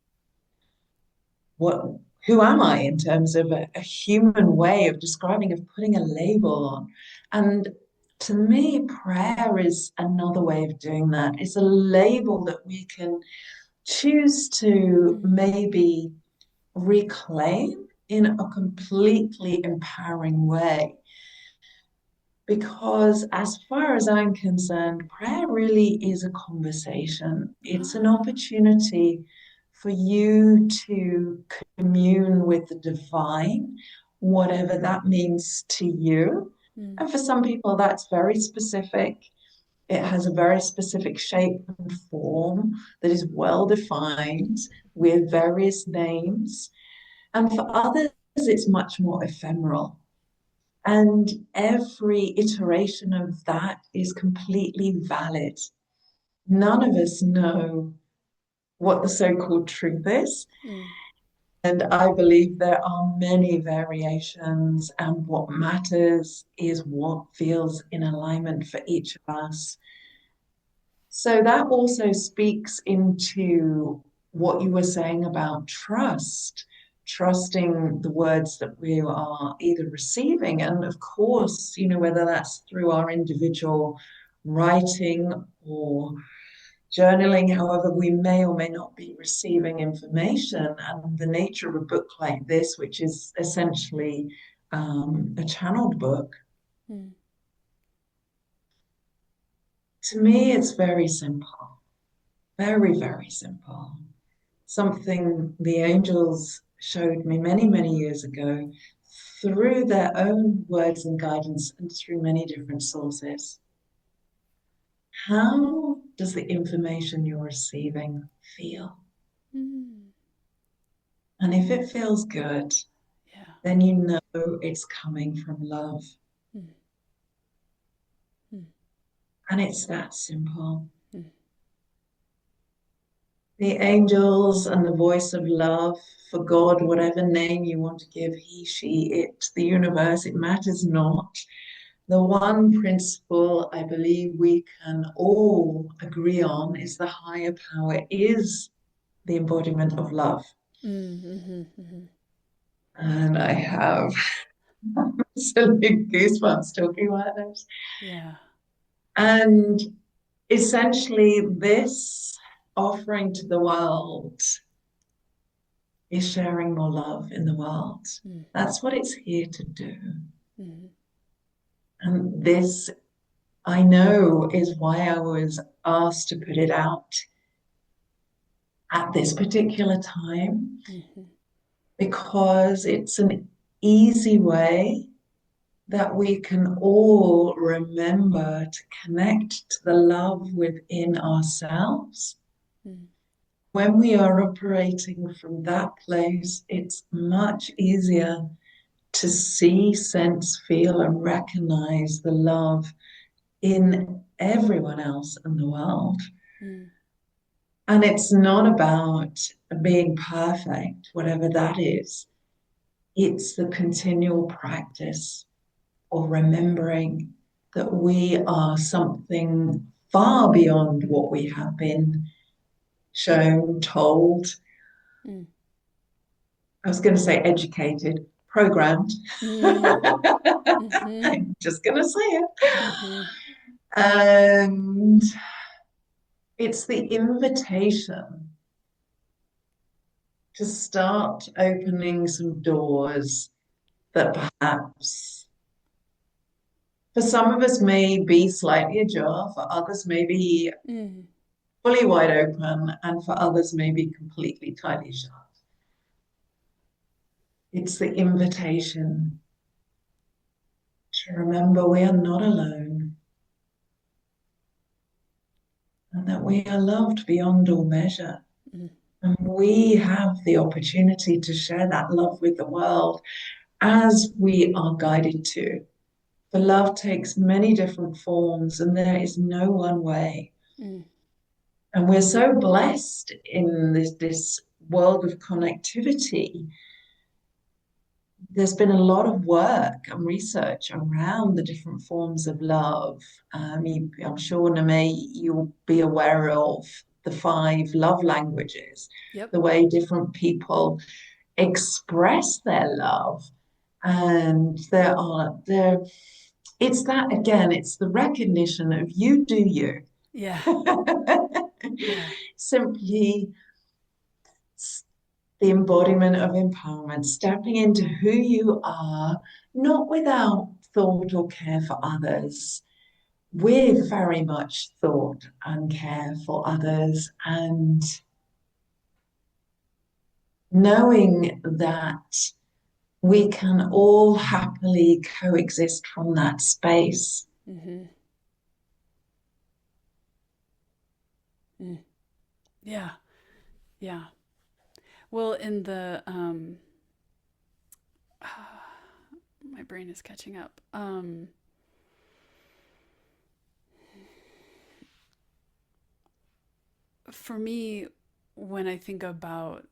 what who am I in terms of a human way of describing, of putting a label on. And to me, prayer is another way of doing that. It's a label that we can choose to maybe reclaim in a completely empowering way. Because as far as I'm concerned, prayer really is a conversation. It's an opportunity for you to commune with the divine, whatever that means to you. And for some people, that's very specific. It has a very specific shape and form that is well defined with various names. And for others, it's much more ephemeral. And every iteration of that is completely valid. None of us know what the so-called truth is. And I believe there are many variations, and what matters is what feels in alignment for each of us. So that also speaks into what you were saying about trust, trusting the words that we are either receiving, and of course, you know, whether that's through our individual writing or journaling, however, we may or may not be receiving information. And the nature of a book like this, which is essentially a channeled book, to me, it's very simple, very, very simple. Something the angels showed me many, many years ago through their own words and guidance and through many different sources. How does the information you're receiving feel? And if it feels good, then you know it's coming from love. And it's that simple. The angels and the voice of love for God, whatever name you want to give, he, she, it, the universe, it matters not. The one principle I believe we can all agree on is the higher power is the embodiment of love. And I have absolute goosebumps talking about this. Yeah. And essentially, this offering to the world is sharing more love in the world. That's what it's here to do. And this, I know, is why I was asked to put it out at this particular time, because it's an easy way that we can all remember to connect to the love within ourselves. When we are operating from that place, it's much easier to see, sense, feel, and recognize the love in everyone else in the world. And it's not about being perfect, whatever that is. It's the continual practice of remembering that we are something far beyond what we have been shown, told. I was going to say educated, programmed. I'm just going to say it. And it's the invitation to start opening some doors that perhaps for some of us may be slightly ajar, for others may be fully wide open, and for others may be completely tightly shut. It's the invitation to remember we are not alone and that we are loved beyond all measure. And we have the opportunity to share that love with the world as we are guided to. For love takes many different forms, and there is no one way. And we're so blessed in this world of connectivity. There's been a lot of work and research around the different forms of love. I'm sure, Nameh, you'll be aware of the 5 love languages, the way different people express their love. And it's that, again, it's the recognition of you do you. Yeah. Simply the embodiment of empowerment, stepping into who you are, not without thought or care for others, with very much thought and care for others, and knowing that we can all happily coexist from that space. Yeah. Yeah. Well, in the my brain is catching up. For me, when I think about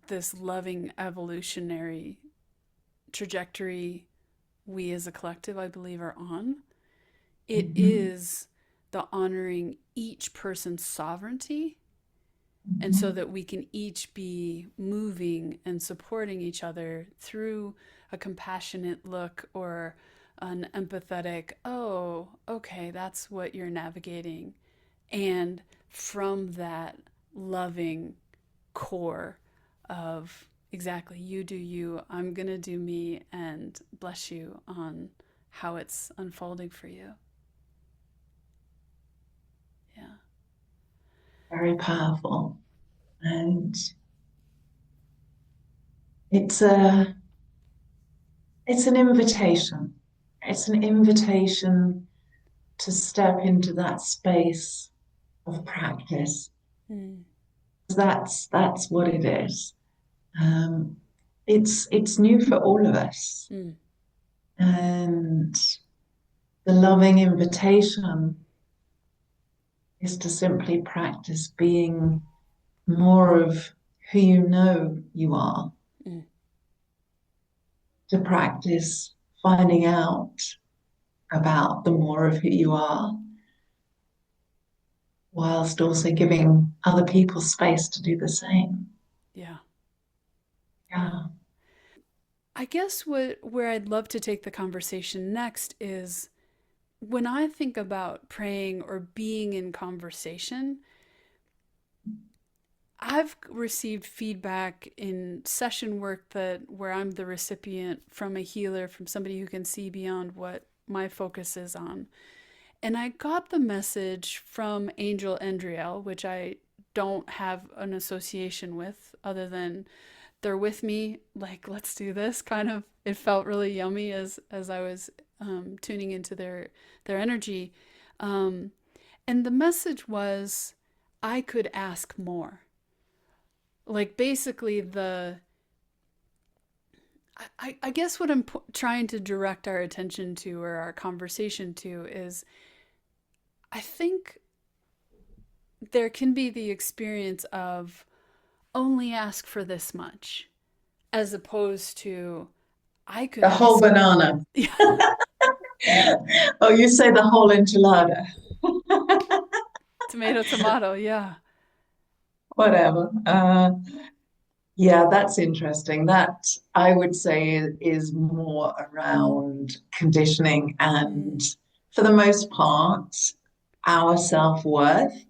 this loving evolutionary trajectory we as a collective, I believe, are on, it is the honoring each person's sovereignty, and so that we can each be moving and supporting each other through a compassionate look or an empathetic, oh, okay, that's what you're navigating. And from that loving core of exactly, you do you, I'm going to do me, and bless you on how it's unfolding for you. Yeah. Very powerful. And it's an invitation. It's an invitation to step into that space of practice. That's what it is. It's new for all of us. And the loving invitation is to simply practice being more of who you know you are. To practice finding out about the more of who you are, whilst also giving other people space to do the same. Yeah. Yeah. I guess where I'd love to take the conversation next is when I think about praying or being in conversation, I've received feedback in session work where I'm the recipient from a healer, from somebody who can see beyond what my focus is on. And I got the message from Angel Endriel, which I don't have an association with other than they're with me, like, let's do this kind of. It felt really yummy as I was tuning into their energy. And the message was, I could ask more. Like, basically I guess what I'm trying to direct our attention to, or our conversation to, is I think there can be the experience of only ask for this much, as opposed to I could The whole banana. Oh, you say the whole enchilada. Tomato, yeah. Whatever. Yeah, that's interesting. That, I would say, is more around conditioning and, for the most part, our self-worth.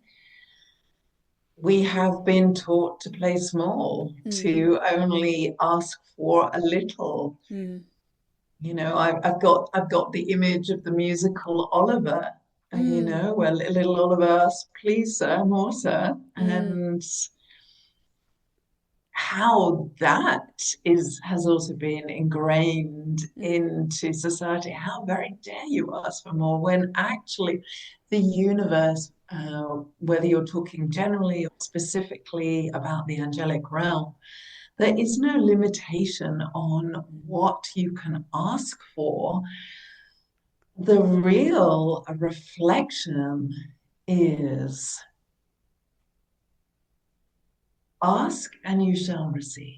we have been taught to play small, to only ask for a little. You know, I've got the image of the musical Oliver, you know, where little Oliver asks, please, sir, more, sir. And how that has also been ingrained into society. How very dare you ask for more when actually the universe, whether you're talking generally or specifically about the angelic realm, there is no limitation on what you can ask for. The real reflection is ask and you shall receive.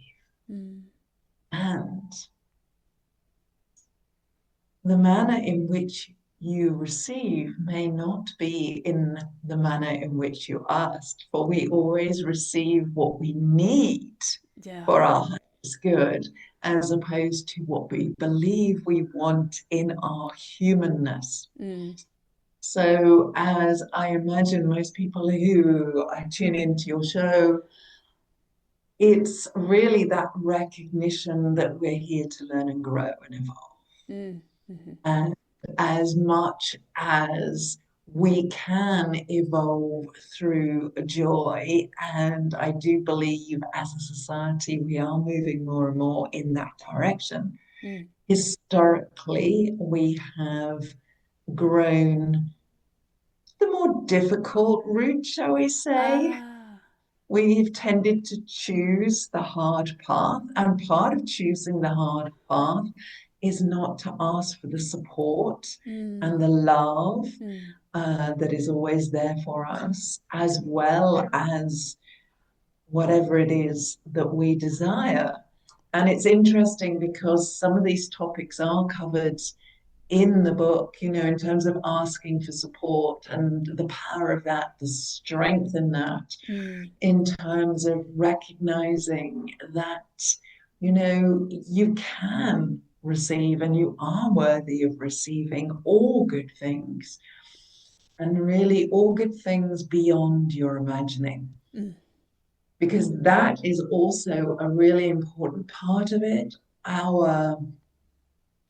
And the manner in which you receive may not be in the manner in which you asked, for we always receive what we need for our highest good, as opposed to what we believe we want in our humanness. So as I imagine most people who tune into your show, it's really that recognition that we're here to learn and grow and evolve. And as much as we can evolve through joy, and I do believe as a society we are moving more and more in that direction. Historically, we have grown the more difficult route, shall we say. We've tended to choose the hard path, and part of choosing the hard path is not to ask for the support and the love that is always there for us, as well as whatever it is that we desire. And it's interesting because some of these topics are covered in the book, you know, in terms of asking for support and the power of that, the strength in that, in terms of recognizing that, you know, you can receive and you are worthy of receiving all good things, and really all good things beyond your imagining. Because that is also a really important part of it. Our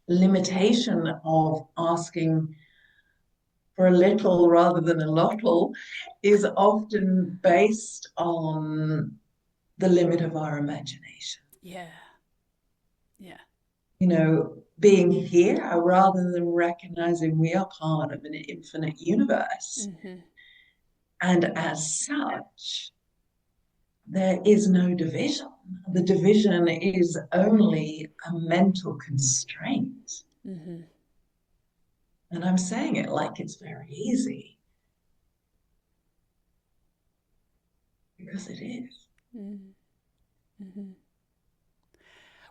limitation of asking for a little rather than a lottle is often based on the limit of our imagination. You know, being here rather than recognizing we are part of an infinite universe. And as such, there is no division. The division is only a mental constraint. And I'm saying it like it's very easy. Because it is.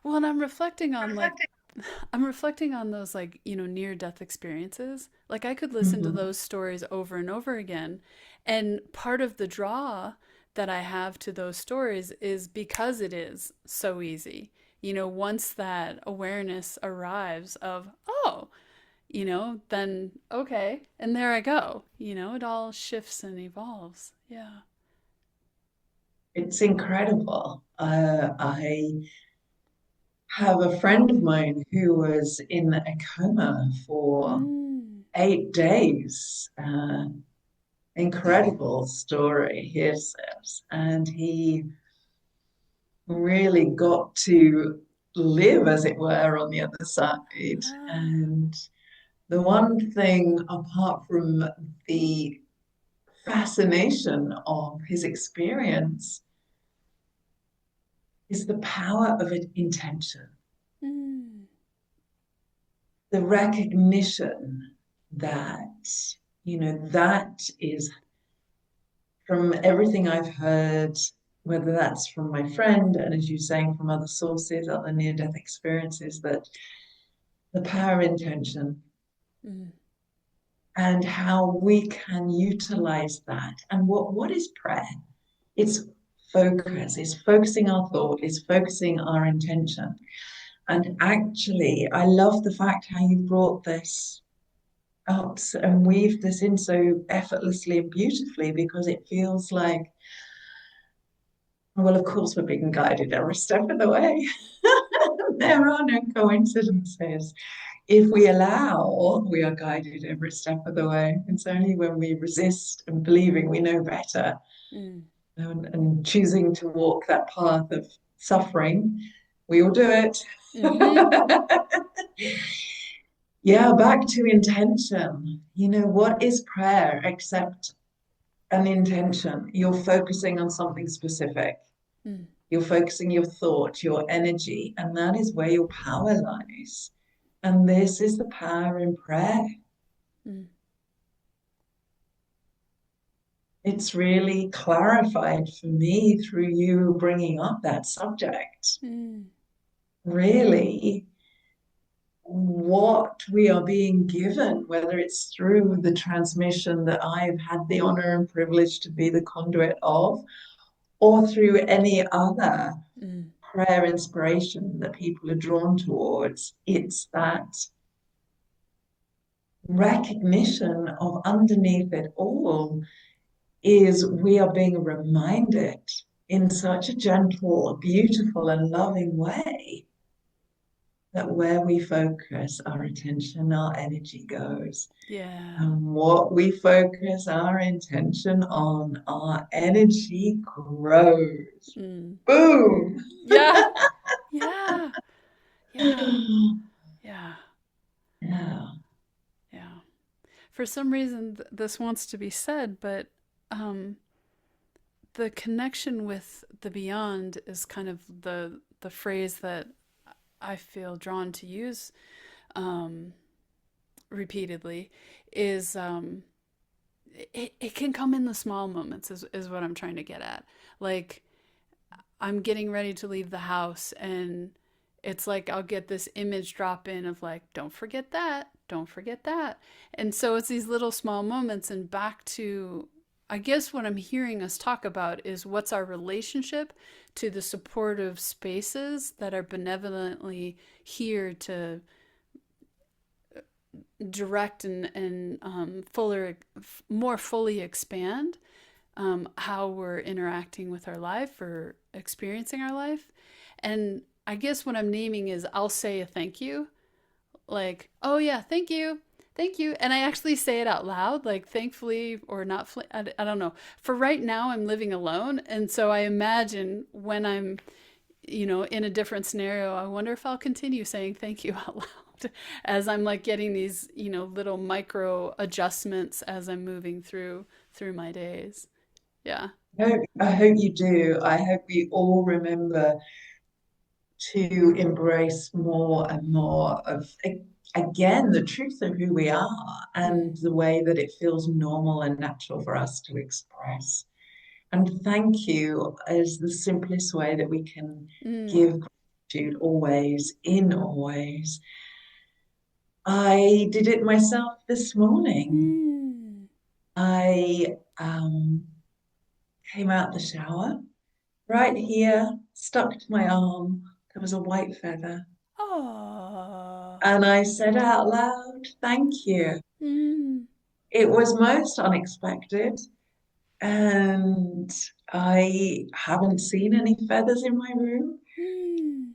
Well, and I'm reflecting on those, like, you know, near-death experiences. Like, I could listen to those stories over and over again. And part of the draw that I have to those stories is because it is so easy. You know, once that awareness arrives of, oh, you know, then okay, and there I go. You know, it all shifts and evolves. Yeah. It's incredible. I have a friend of mine who was in a coma for 8 days. Incredible story, he says. And he really got to live, as it were, on the other side. And the one thing, apart from the fascination of his experience, is the power of an intention. The recognition that, you know, that is, from everything I've heard, whether that's from my friend and, as you're saying, from other sources, other near-death experiences, that the power of intention and how we can utilize that. And what is prayer? It's focus, it's focusing our thought, it's focusing our intention. And actually, I love the fact how you brought this up and weaved this in so effortlessly and beautifully, because it feels like Well, of course, we're being guided every step of the way. There are no coincidences. If we allow, we are guided every step of the way. It's only when we resist and believing we know better Mm. and choosing to walk that path of suffering, we all do it. Mm-hmm. Yeah, back to intention. What is prayer except an intention? You're focusing on something specific. Mm. You're focusing your thought, your energy, and that is where your power lies. And this is the power in prayer. Mm. It's really clarified for me through you bringing up that subject. Mm. Really, what we are being given, whether it's through the transmission that I've had the honor and privilege to be the conduit of, or through any other Mm. prayer inspiration that people are drawn towards, it's that recognition of underneath it all is we are being reminded in such a gentle, beautiful, and loving way that where we focus our attention, our energy goes. Yeah. And what we focus our intention on, our energy grows. Mm. Boom! Yeah. Yeah. Yeah. Yeah. Yeah. Yeah. For some reason, this wants to be said, but um, the connection with the beyond is kind of the phrase that I feel drawn to use um, repeatedly. Is it can come in the small moments, is what I'm trying to get at. Like, I'm getting ready to leave the house, and it's like I'll get this image drop in of like, don't forget that, don't forget that. And so it's these little small moments, and back to, I guess what I'm hearing us talk about is what's our relationship to the supportive spaces that are benevolently here to direct and more fully expand how we're interacting with our life or experiencing our life. And I guess what I'm naming is I'll say a thank you, like, oh yeah, thank you. Thank you. And I actually say it out loud, like thankfully or not. I don't know. For right now, I'm living alone. And so I imagine when I'm, in a different scenario, I wonder if I'll continue saying thank you out loud as I'm like getting these, little micro adjustments as I'm moving through my days. Yeah. I hope you do. I hope we all remember to embrace more and more of, again, the truth of who we are Mm. and the way that it feels normal and natural for us to express. And thank you is the simplest way that we can Mm. give gratitude always, in always. I did it myself this morning. Mm. I came out the shower. Right here, stuck to my arm, there was a white feather. Oh. And I said out loud, thank you. Mm. It was most unexpected. And I haven't seen any feathers in my room. Mm.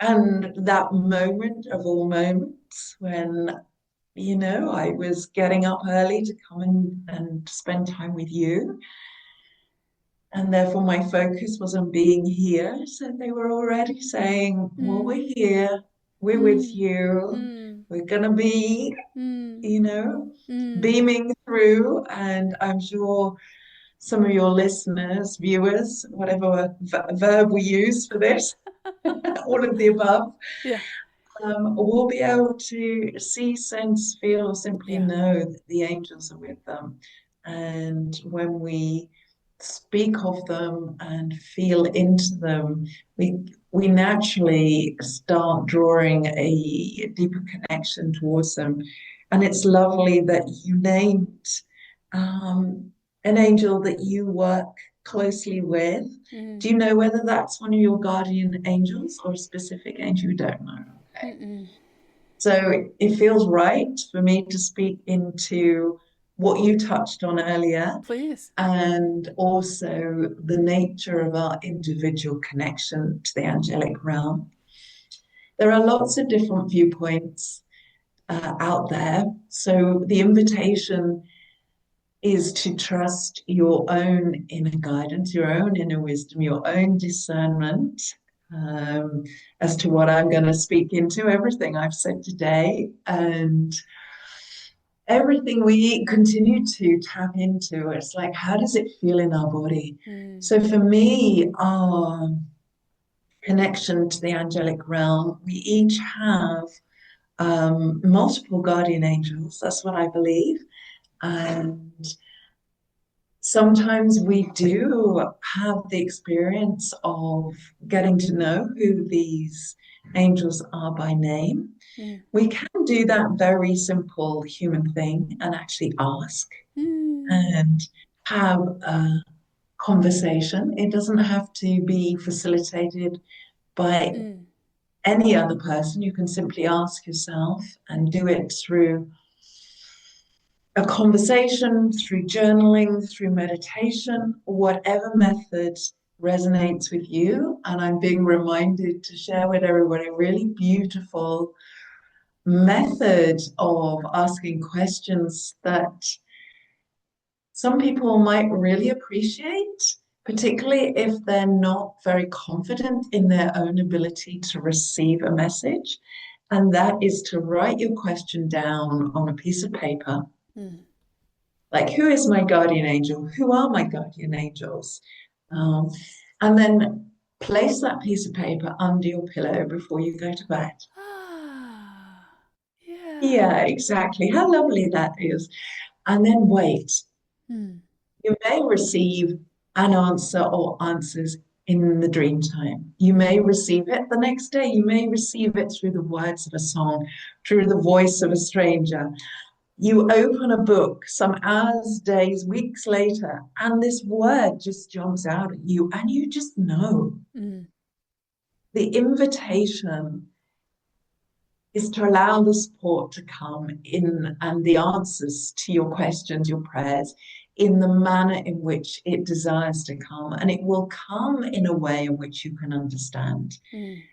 And that moment of all moments when, I was getting up early to come and spend time with you. And therefore, my focus was on being here. So they were already saying, well, Mm. we're here, we're with Mm. you, Mm. we're going to be, Mm. you know, Mm. beaming through. And I'm sure some of your listeners, viewers, whatever verb we use for this, all of the above, Yeah. will be able to see, sense, feel, or simply Yeah. know that the angels are with them. And when we speak of them and feel into them, we naturally start drawing a deeper connection towards them. And it's lovely that you named um, an angel that you work closely with. Mm. Do you know whether that's one of your guardian angels or a specific angel? You don't know. Okay. Mm-mm. So it feels right for me to speak into what you touched on earlier, Please. and also the nature of our individual connection to the angelic realm. There are lots of different viewpoints out there. So the invitation is to trust your own inner guidance, your own inner wisdom, your own discernment as to what I'm going to speak into, everything I've said today, and everything we continue to tap into. It's like, how does it feel in our body? So for me, our connection to the angelic realm, we each have multiple guardian angels. That's what I believe. And sometimes we do have the experience of getting to know who these angels are by name. We can do that very simple human thing and actually ask and have a conversation. It doesn't have to be facilitated by any other person. You can simply ask yourself and do it through a conversation, through journaling, through meditation, whatever method resonates with you. And I'm being reminded to share with everybody a really beautiful method of asking questions that some people might really appreciate, particularly if they're not very confident in their own ability to receive a message. And that is to write your question down on a piece of paper. Like, who is my guardian angel? Who are my guardian angels? And then place that piece of paper under your pillow before you go to bed. Yeah, exactly. How lovely that is. And then wait. You may receive an answer or answers in the dream time. You may receive it the next day. You may receive it through the words of a song, through the voice of a stranger. You open a book some hours, days, weeks later, and this word just jumps out at you, and you just know. The invitation is to allow the support to come in and the answers to your questions, your prayers, in the manner in which it desires to come. And it will come in a way in which you can understand.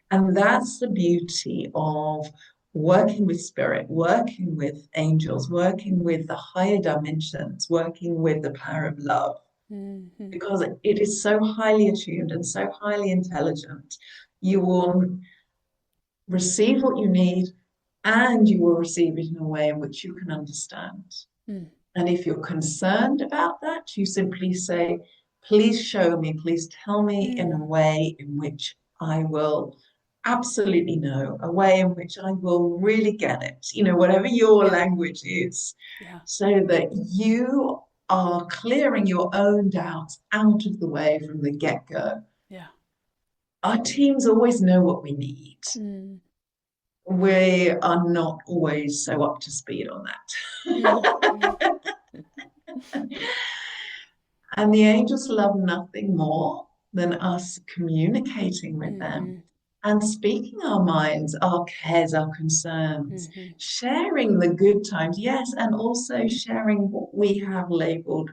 And that's the beauty of working with spirit, working with angels, working with the higher dimensions, working with the power of love. Because it is so highly attuned and so highly intelligent. You will receive what you need, and you will receive it in a way in which you can understand. And if you're concerned about that, you simply say, please show me, please tell me in a way in which I will absolutely know, a way in which I will really get it, whatever your language is, so that you are clearing your own doubts out of the way from the get-go. Our teams always know what we need. We are not always so up to speed on that. And the angels love nothing more than us communicating with them and speaking our minds, our cares, our concerns, sharing the good times, yes, and also sharing what we have labeled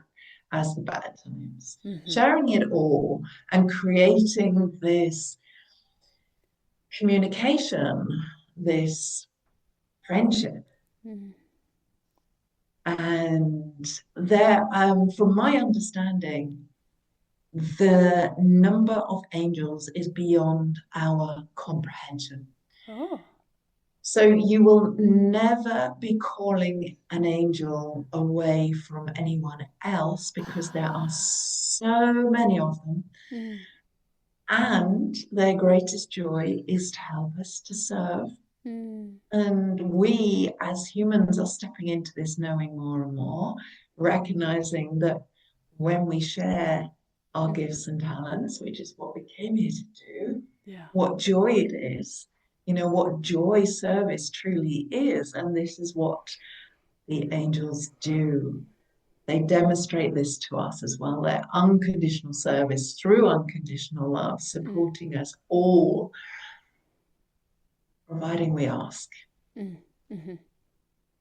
as the bad times, sharing it all and creating this communication, this friendship. And there, from my understanding, the number of angels is beyond our comprehension. So you will never be calling an angel away from anyone else because there are so many of them. And their greatest joy is to help us to serve. And we as humans are stepping into this knowing more and more, recognizing that when we share our gifts and talents, which is what we came here to do, what joy it is, what joy service truly is. And this is what the angels do. They demonstrate this to us as well, their unconditional service through unconditional love, supporting us all, providing we ask.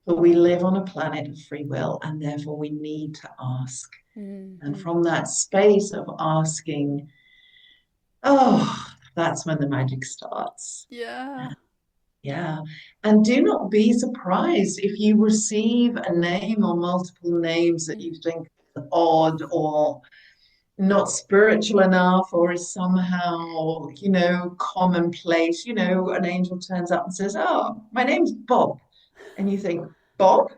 but we live on a planet of free will, and therefore we need to ask. And from that space of asking, oh, that's when the magic starts. Yeah. Yeah. And do not be surprised if you receive a name or multiple names that you think is odd or not spiritual enough or is somehow, commonplace. An angel turns up and says, "Oh, my name's Bob." And you think, "Bob?"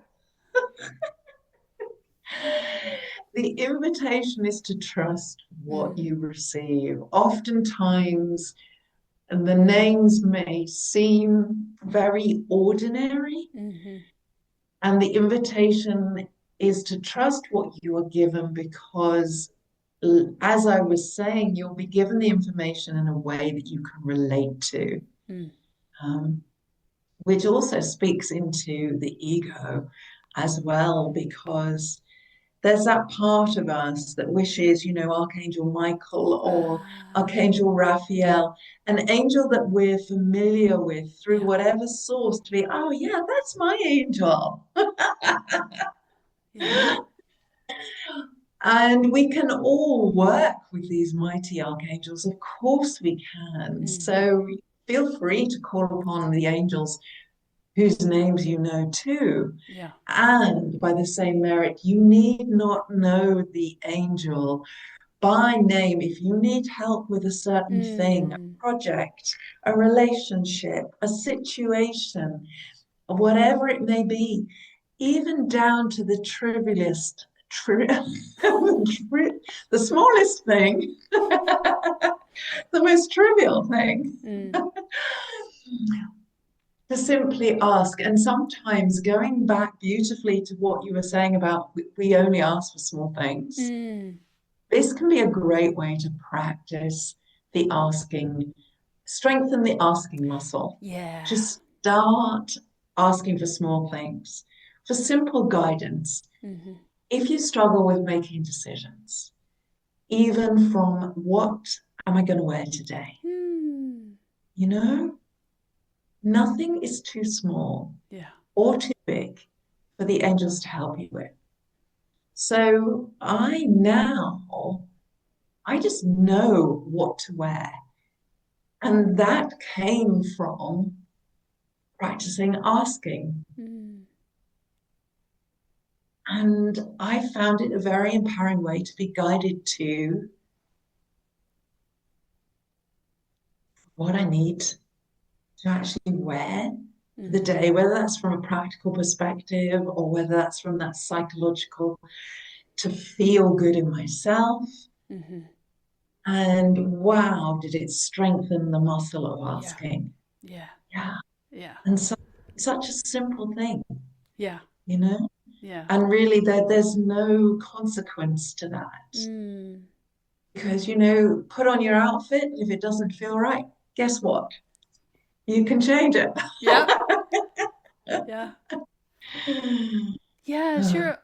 The invitation is to trust what you receive. Oftentimes, the names may seem very ordinary, and the invitation is to trust what you are given because, as I was saying, you'll be given the information in a way that you can relate to, which also speaks into the ego as well, because there's that part of us that wishes, Archangel Michael or Archangel Raphael, an angel that we're familiar with through whatever source, to be, oh, yeah, that's my angel. Yeah. And we can all work with these mighty archangels. Of course we can. So feel free to call upon the angels whose names you know too. Yeah. And by the same merit, you need not know the angel by name. If you need help with a certain thing, a project, a relationship, a situation, whatever it may be, even down to the trivialist, the smallest thing, the most trivial thing, to simply ask. And sometimes going back beautifully to what you were saying about we only ask for small things, this can be a great way to practice the asking, strengthen the asking muscle. Yeah. Just start asking for small things, for simple guidance. If you struggle with making decisions, even from what am I going to wear today? Nothing is too small or too big for the angels to help you with. So I just know what to wear. And that came from practicing asking. And I found it a very empowering way to be guided to what I need to actually wear for the day, whether that's from a practical perspective or whether that's from that psychological, to feel good in myself. And wow, did it strengthen the muscle of asking. Yeah. And such a simple thing. Yeah. And really there's no consequence to that. Because, put on your outfit, and if it doesn't feel right, guess what? You can change it. Yeah. Yeah. Yeah,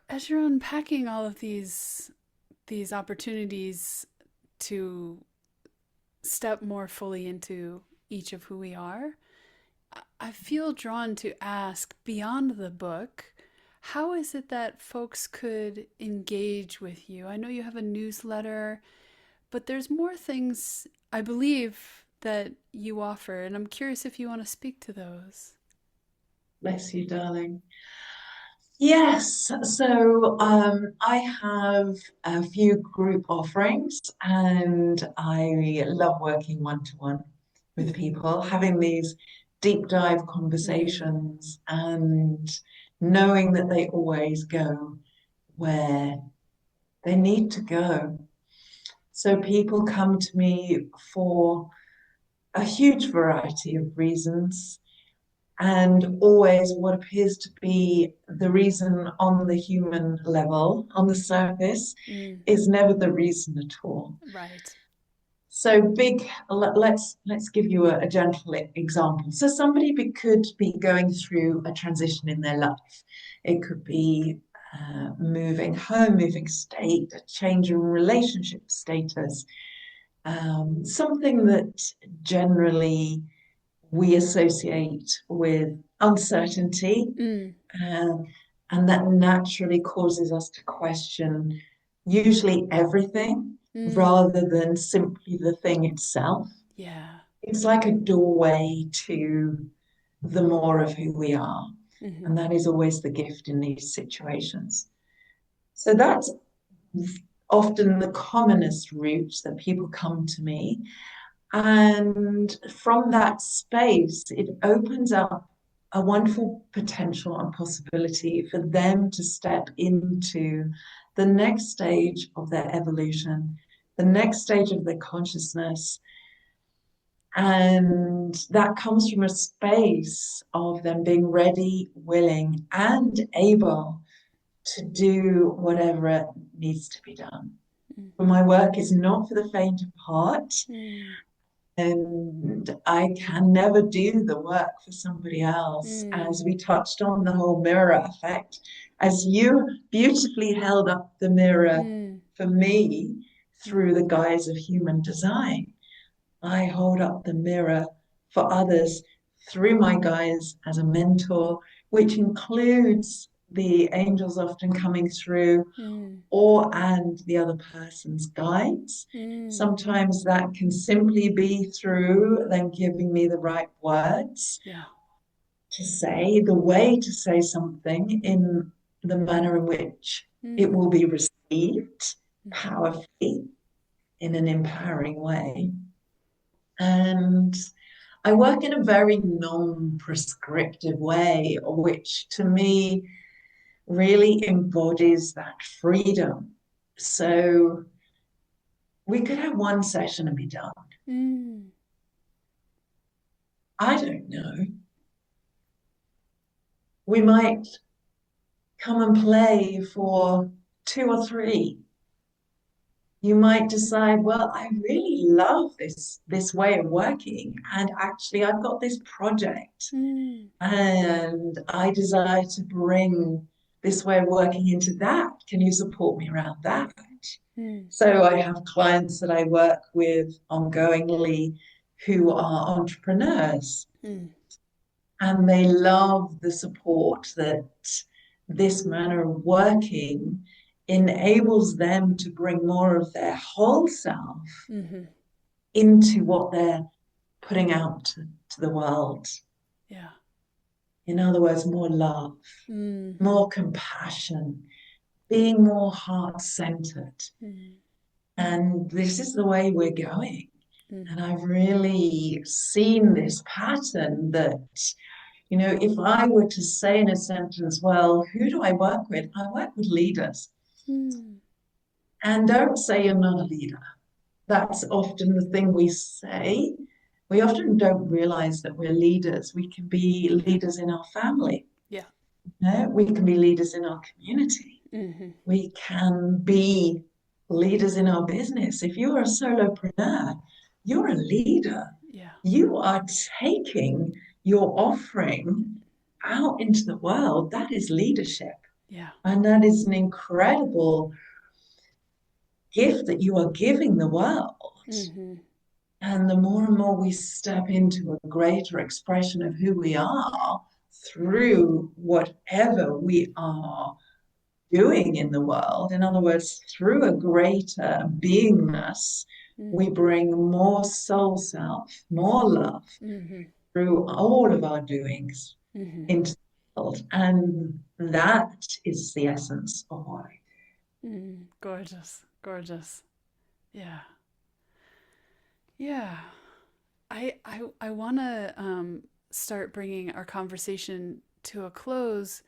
as you're unpacking all of these opportunities to step more fully into each of who we are, I feel drawn to ask, beyond the book, how is it that folks could engage with you? I know you have a newsletter, but there's more things, I believe, that you offer, and I'm curious if you want to speak to those. Bless you, darling. Yes, so I have a few group offerings, and I love working one-to-one with people, having these deep dive conversations and knowing that they always go where they need to go. So people come to me for a huge variety of reasons. And always what appears to be the reason on the human level, on the surface, is never the reason at all. Right. So let's give you a gentle example. So somebody could be going through a transition in their life. It could be moving home, moving state, a change in relationship status, something that generally we associate with uncertainty, Mm. um, and that naturally causes us to question usually everything Mm. rather than simply the thing itself. Yeah. It's like a doorway to the more of who we are. Mm-hmm. And that is always the gift in these situations. So that's often the commonest route that people come to me. And from that space, it opens up a wonderful potential and possibility for them to step into the next stage of their evolution, the next stage of their consciousness. And that comes from a space of them being ready, willing, and able to do whatever needs to be done. But my work is not for the faint of heart, Mm. and I can never do the work for somebody else. Mm. As we touched on the whole mirror effect, as you beautifully held up the mirror Mm. for me Mm. through the guise of human design, I hold up the mirror for others through my guise as a mentor, which includes the angels often coming through Mm. and the other person's guides. Mm. Sometimes that can simply be through them giving me the right words Yeah. to say, the way to say something in the manner in which it Mm. will be received Mm-hmm. powerfully in an empowering way. And I work in a very non-prescriptive way, which to me really embodies that freedom. So we could have one session and be done. Mm. I don't know. We might come and play for 2 or 3. You might decide, well, I really love this way of working, and actually I've got this project Mm. and I desire to bring this way of working into that. Can you support me around that? Mm. So I have clients that I work with ongoingly who are entrepreneurs, Mm. and they love the support that this manner of working enables them to bring more of their whole self Mm-hmm. into what they're putting out to the world. Yeah. In other words, more love, Mm-hmm. more compassion, being more heart-centered. Mm. And this is the way we're going. Mm. And I've really seen this pattern that, if I were to say in a sentence, well, who do I work with? I work with leaders. Mm. And don't say you're not a leader. That's often the thing we say. We often don't realize that we're leaders. We can be Yeah. leaders in our family. Yeah. We can be leaders in our community. Mm-hmm. We can be leaders in our business. If you're a solopreneur, you're a leader. Yeah. You are taking your offering out into the world. That is leadership. Yeah. And that is an incredible gift that you are giving the world. Mm-hmm. And the more and more we step into a greater expression of who we are through whatever we are doing in the world, in other words, through a greater beingness, Mm. we bring more soul self, more love Mm-hmm. through all of our doings Mm-hmm. into the world. And that is the essence of what I Mm. Gorgeous. Gorgeous. Yeah. Yeah. I want to start bringing our conversation to a close,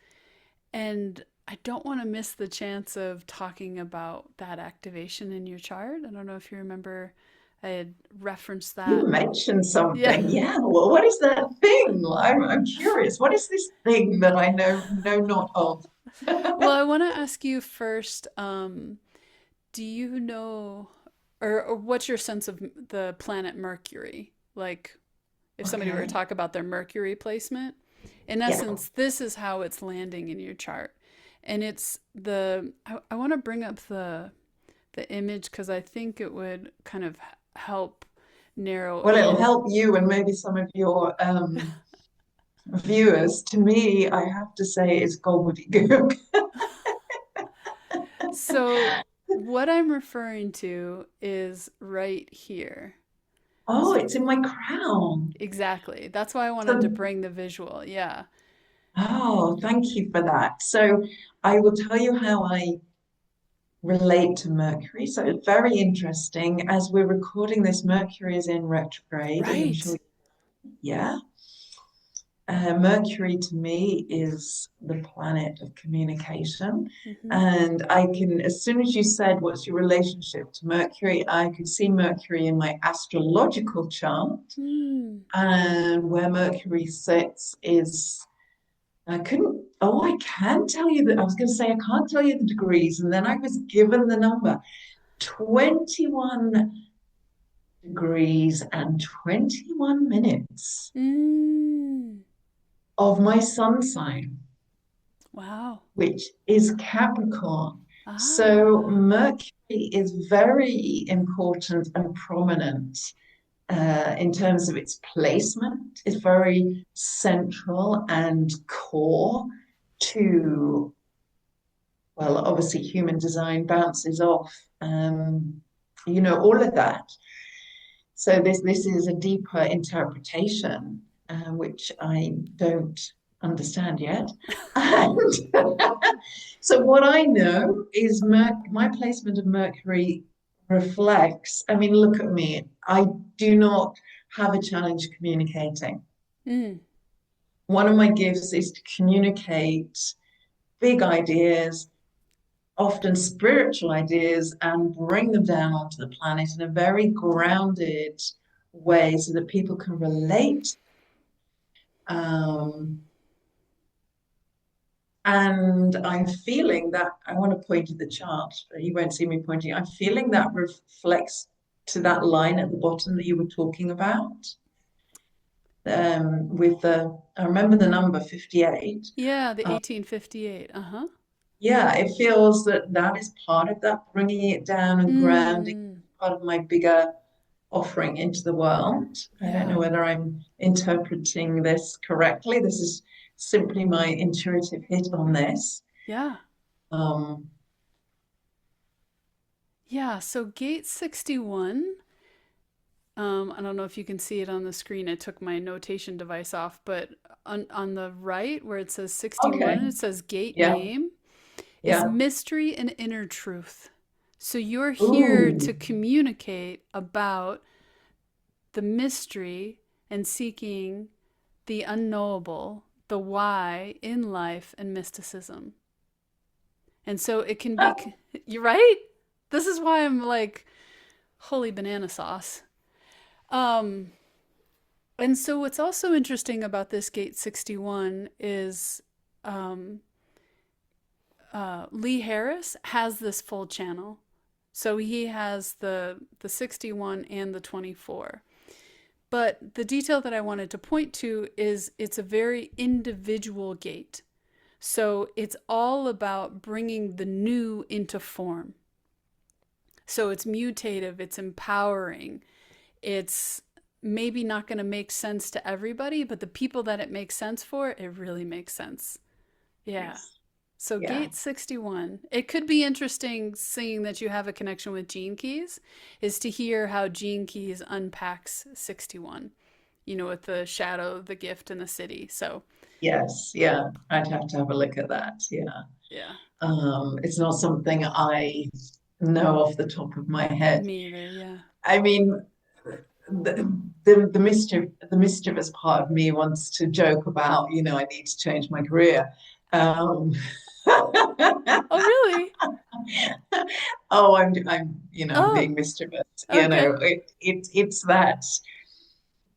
and I don't want to miss the chance of talking about that activation in your chart. I don't know if you remember, I had referenced do. You that. mentioned Yeah. something. Yeah. Well, what is that thing? I'm curious. What is this thing that I know not of? Well, I want to ask you first, do you know, or what's your sense of the planet Mercury? Like, if somebody were to Okay. talk about their Mercury placement, in Yeah. essence, this is how it's landing in your chart. And it's I want to bring up the image because I think it would kind of help narrow Well, it'll in. help you and maybe some of your viewers. To me, I have to say it's gobbledygook. So what I'm referring to is right here. Oh, it's in my crown. Exactly. That's why I wanted to So, bring the visual. Yeah. oh, thank you for that. So I will tell you how I relate to Mercury. So it's very interesting. As we're recording this, Mercury is in retrograde, as I'm sure Right. you know. Yeah. Mercury to me is the planet of communication. Mm-hmm. And I can, as soon as you said, what's your relationship to Mercury, I could see Mercury in my astrological chart. Mm. And where Mercury sits is, I couldn't, oh, I can tell you that. I was going to say, I can't tell you the degrees. And then I was given the number 21 degrees and 21 minutes Mm. of my sun sign, Wow. which is Capricorn. So Ah. Mercury is very important and prominent in terms of its placement. It's very central and core to, well, obviously human design bounces off, all of that. So this is a deeper interpretation, which I don't understand yet. And so what I know is my placement of Mercury reflects, I mean, look at me. I do not have a challenge communicating. Mm. One of my gifts is to communicate big ideas, often spiritual ideas, and bring them down onto the planet in a very grounded way so that people can relate. Um, and I'm feeling that I want to point to the chart, but you won't see me pointing. I'm feeling that reflects to that line at the bottom that you were talking about. I remember the number 58. Yeah, the 1858. Uh-huh. Yeah, it feels that that is part of that, bringing it down and grounding, Mm. part of my bigger offering into the world. I don't Yeah. know whether I'm interpreting this correctly. This is simply my intuitive hit on this. Yeah. Um, Yeah. So gate 61. I don't know if you can see it on the screen. I took my notation device off, but on the right where it says 61, okay. it says gate Yeah. name is Yeah. mystery and inner truth. So you're here Ooh. to communicate about the mystery and seeking the unknowable, the why in life and mysticism. And so it can be, you're right? This is why I'm like, holy banana sauce. Um, and so what's also interesting about this gate 61 is um, Lee Harris has this full channel. So he has the 61 and the 24. But the detail that I wanted to point to is it's a very individual gate. So it's all about bringing the new into form. So it's mutative, it's empowering, it's maybe not going to make sense to everybody, but the people that it makes sense for, it really makes sense. Yeah. Yes. So Yeah. gate 61. It could be interesting seeing that you have a connection with Gene Keys, is to hear how Gene Keys unpacks 61, with the shadow, the gift, and the city. So, Yes. Yeah. I'd have to have a look at that. Yeah. yeah, It's not something I know off the top of my head. me either. Yeah. I mean, the mischievous part of me wants to joke about, I need to change my career. Um, Oh, really? oh, I'm Oh, being mischievous. okay. It's that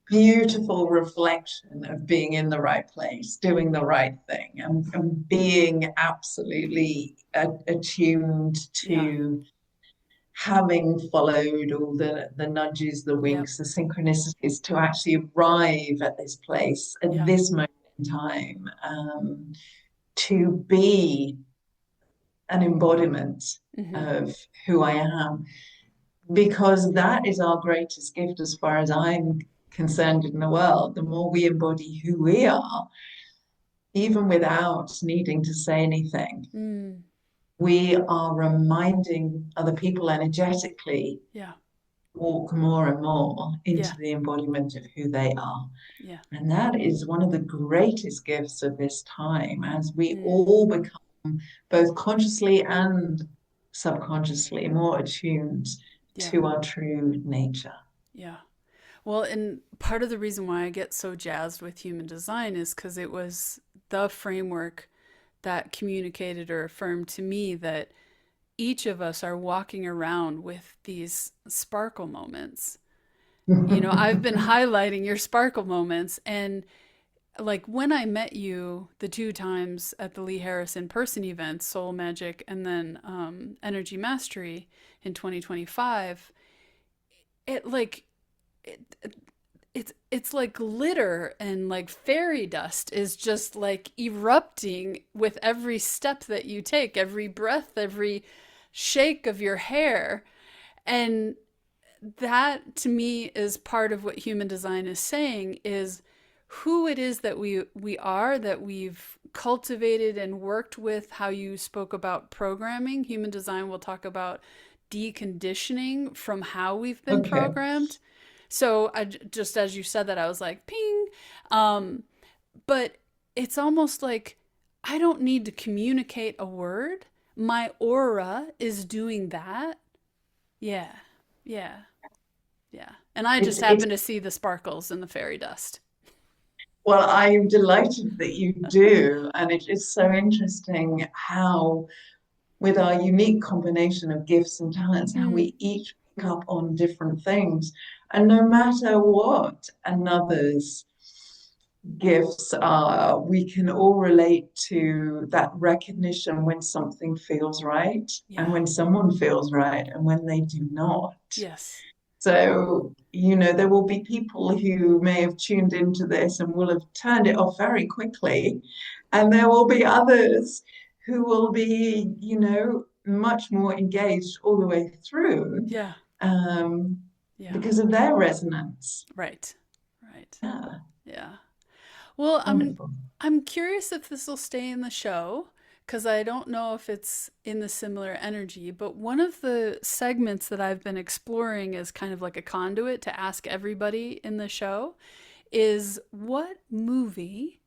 beautiful reflection of being in the right place, doing the right thing, and being absolutely attuned Yeah. to having followed all the nudges, the Yep. winks, the synchronicities to actually arrive at this place at Yeah. this moment in time, to be an embodiment Mm-hmm. of who I am. because that is our greatest gift as far as I'm concerned in the world. The more we embody who we are, even without needing to say anything, Mm. we are reminding other people energetically Yeah. walk more and more Yeah. into the embodiment of who they are. Yeah. And that is one of the greatest gifts of this time as we Mm. all become both consciously and subconsciously more attuned Yeah. to our true nature. Yeah. Well, and part of the reason why I get so jazzed with human design is because it was the framework that communicated or affirmed to me that each of us are walking around with these sparkle moments. You know, I've been highlighting your sparkle moments. And like when I met you the two times at the Lee Harris in person events, Soul Magic and then Energy Mastery in 2025, it like, it, it's like glitter and like fairy dust is just like erupting with every step that you take, every breath, every shake of your hair. And that to me is part of what human design is saying is who it is that we are, that we've cultivated and worked with. How you spoke about programming, human design will talk about deconditioning from how we've been Okay. programmed. So I just, as you said that, I was like ping. um but it's almost like I don't need to communicate a word, my aura is doing that. Yeah. Yeah. Yeah. And I just It's happen to see the sparkles in the fairy dust. well, I'm delighted that you do, and it is so interesting how, with our unique combination of gifts and talents, how Mm. we each pick up on different things, and no matter what another's gifts are, we can all relate to that recognition when something feels right, and Yeah. when someone feels right, and when they do not. Yes. So, there will be people who may have tuned into this and will have turned it off very quickly. And there will be others who will be, much more engaged all the way through Yeah. um, Yeah. because of their resonance. Right. Right. Yeah, Yeah. Well, wonderful. I'm curious if this will stay in the show because I don't know if it's in the similar energy, but one of the segments that I've been exploring as kind of like a conduit to ask everybody in the show is what movie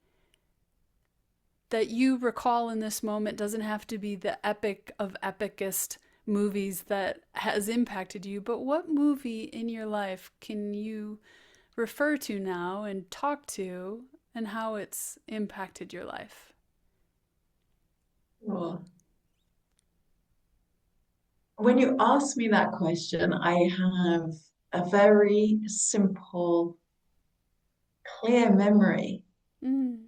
that you recall in this moment, doesn't have to be the epic of epicest movies that has impacted you, but what movie in your life can you refer to now and talk to and how it's impacted your life? Sure. When you ask me that question, I have a very simple, clear memory Mm.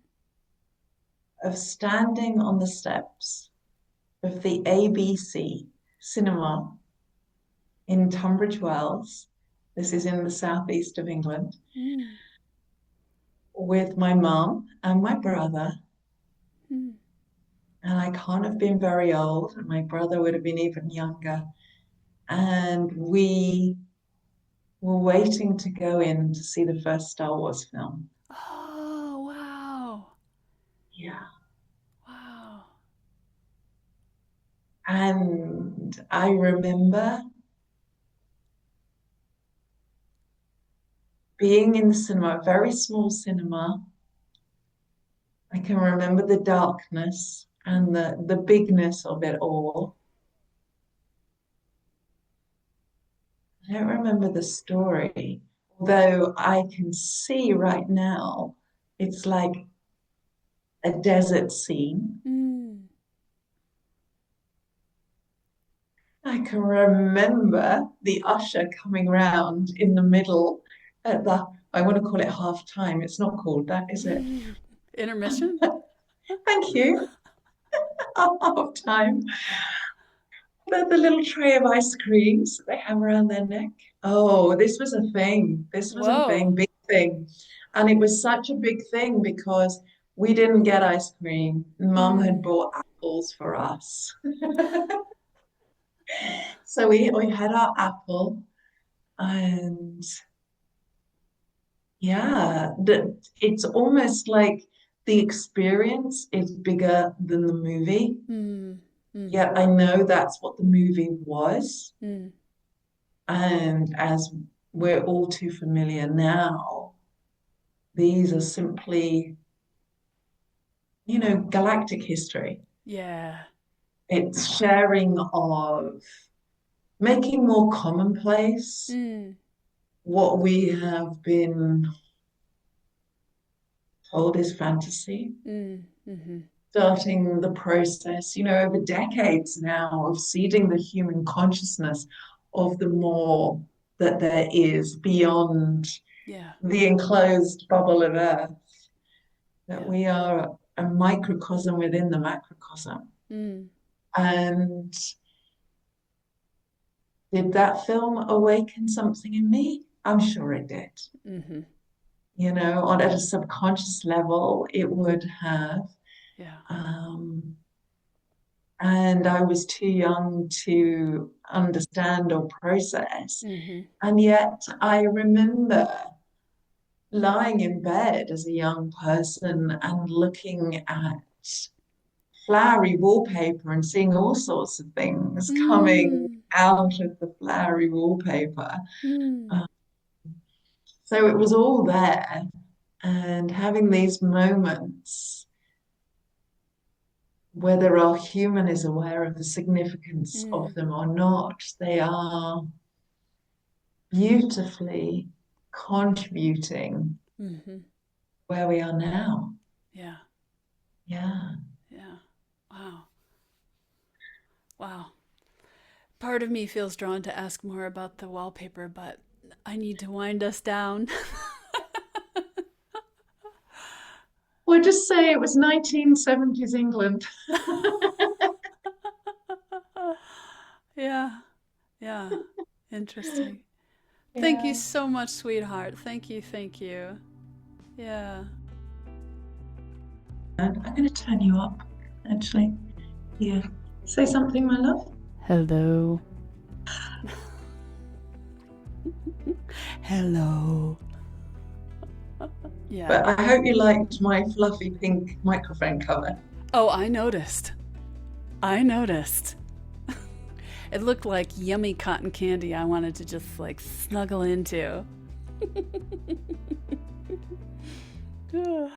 of standing on the steps of the ABC cinema in Tunbridge Wells. This is in the southeast of England, Mm. with my mum and my brother. Mm. And I can't have been very old, and my brother would have been even younger. And we were waiting to go in to see the first Star Wars film. Oh, wow. Yeah. Wow. And I remember being in the cinema, a very small cinema. I can remember the darkness and Mm. the bigness of it all. I don't remember the story, although I can see right now it's like a desert scene. Mm. I can remember the usher coming round in the middle at I want to call it half time. It's not called that, is it? Intermission? Thank you. Half time. The little tray of ice creams they have around their neck. Oh, this was a thing. This was a Whoa. thing, big thing. And it was such a big thing because we didn't get ice cream. Mum had Mm. bought apples for us. So we had our apple, and yeah, it's almost like the experience is bigger than the movie. Mm, mm, Yet I know that's what the movie was. mm. And as we're all too familiar now, these are simply, galactic history. Yeah. It's sharing of making more commonplace Mm, what we have been told is fantasy, mm, mm-hmm. starting the process, over decades now of seeding the human consciousness of the more that there is beyond Yeah. the enclosed bubble of Earth, that Yeah. we are a microcosm within the macrocosm. Mm, And did that film awaken something in me? I'm sure it did. mm-hmm. On at a subconscious level, it would have. Yeah. Um, and I was too young to understand or process. Mm-hmm. And yet I remember lying in bed as a young person and looking at flowery wallpaper and seeing all sorts of things coming Mm, out of the flowery wallpaper. mm, Uh, so it was all there, and having these moments, whether our human is aware of the significance of mm, them or not, they are beautifully contributing mm-hmm. where we are now. Yeah. Yeah. Yeah. Wow. Wow. Part of me feels drawn to ask more about the wallpaper, but I need to wind us down. Well, just say it was 1970s England. Yeah. Yeah. Interesting. Thank you Yeah. so much, sweetheart. Thank you. Thank you. Yeah. And I'm going to turn you up, actually. Yeah. Say something, my love. Hello. Hello. Yeah. But I hope you liked my fluffy pink microphone cover. Oh, I noticed. I noticed. It looked like yummy cotton candy I wanted to just like snuggle into.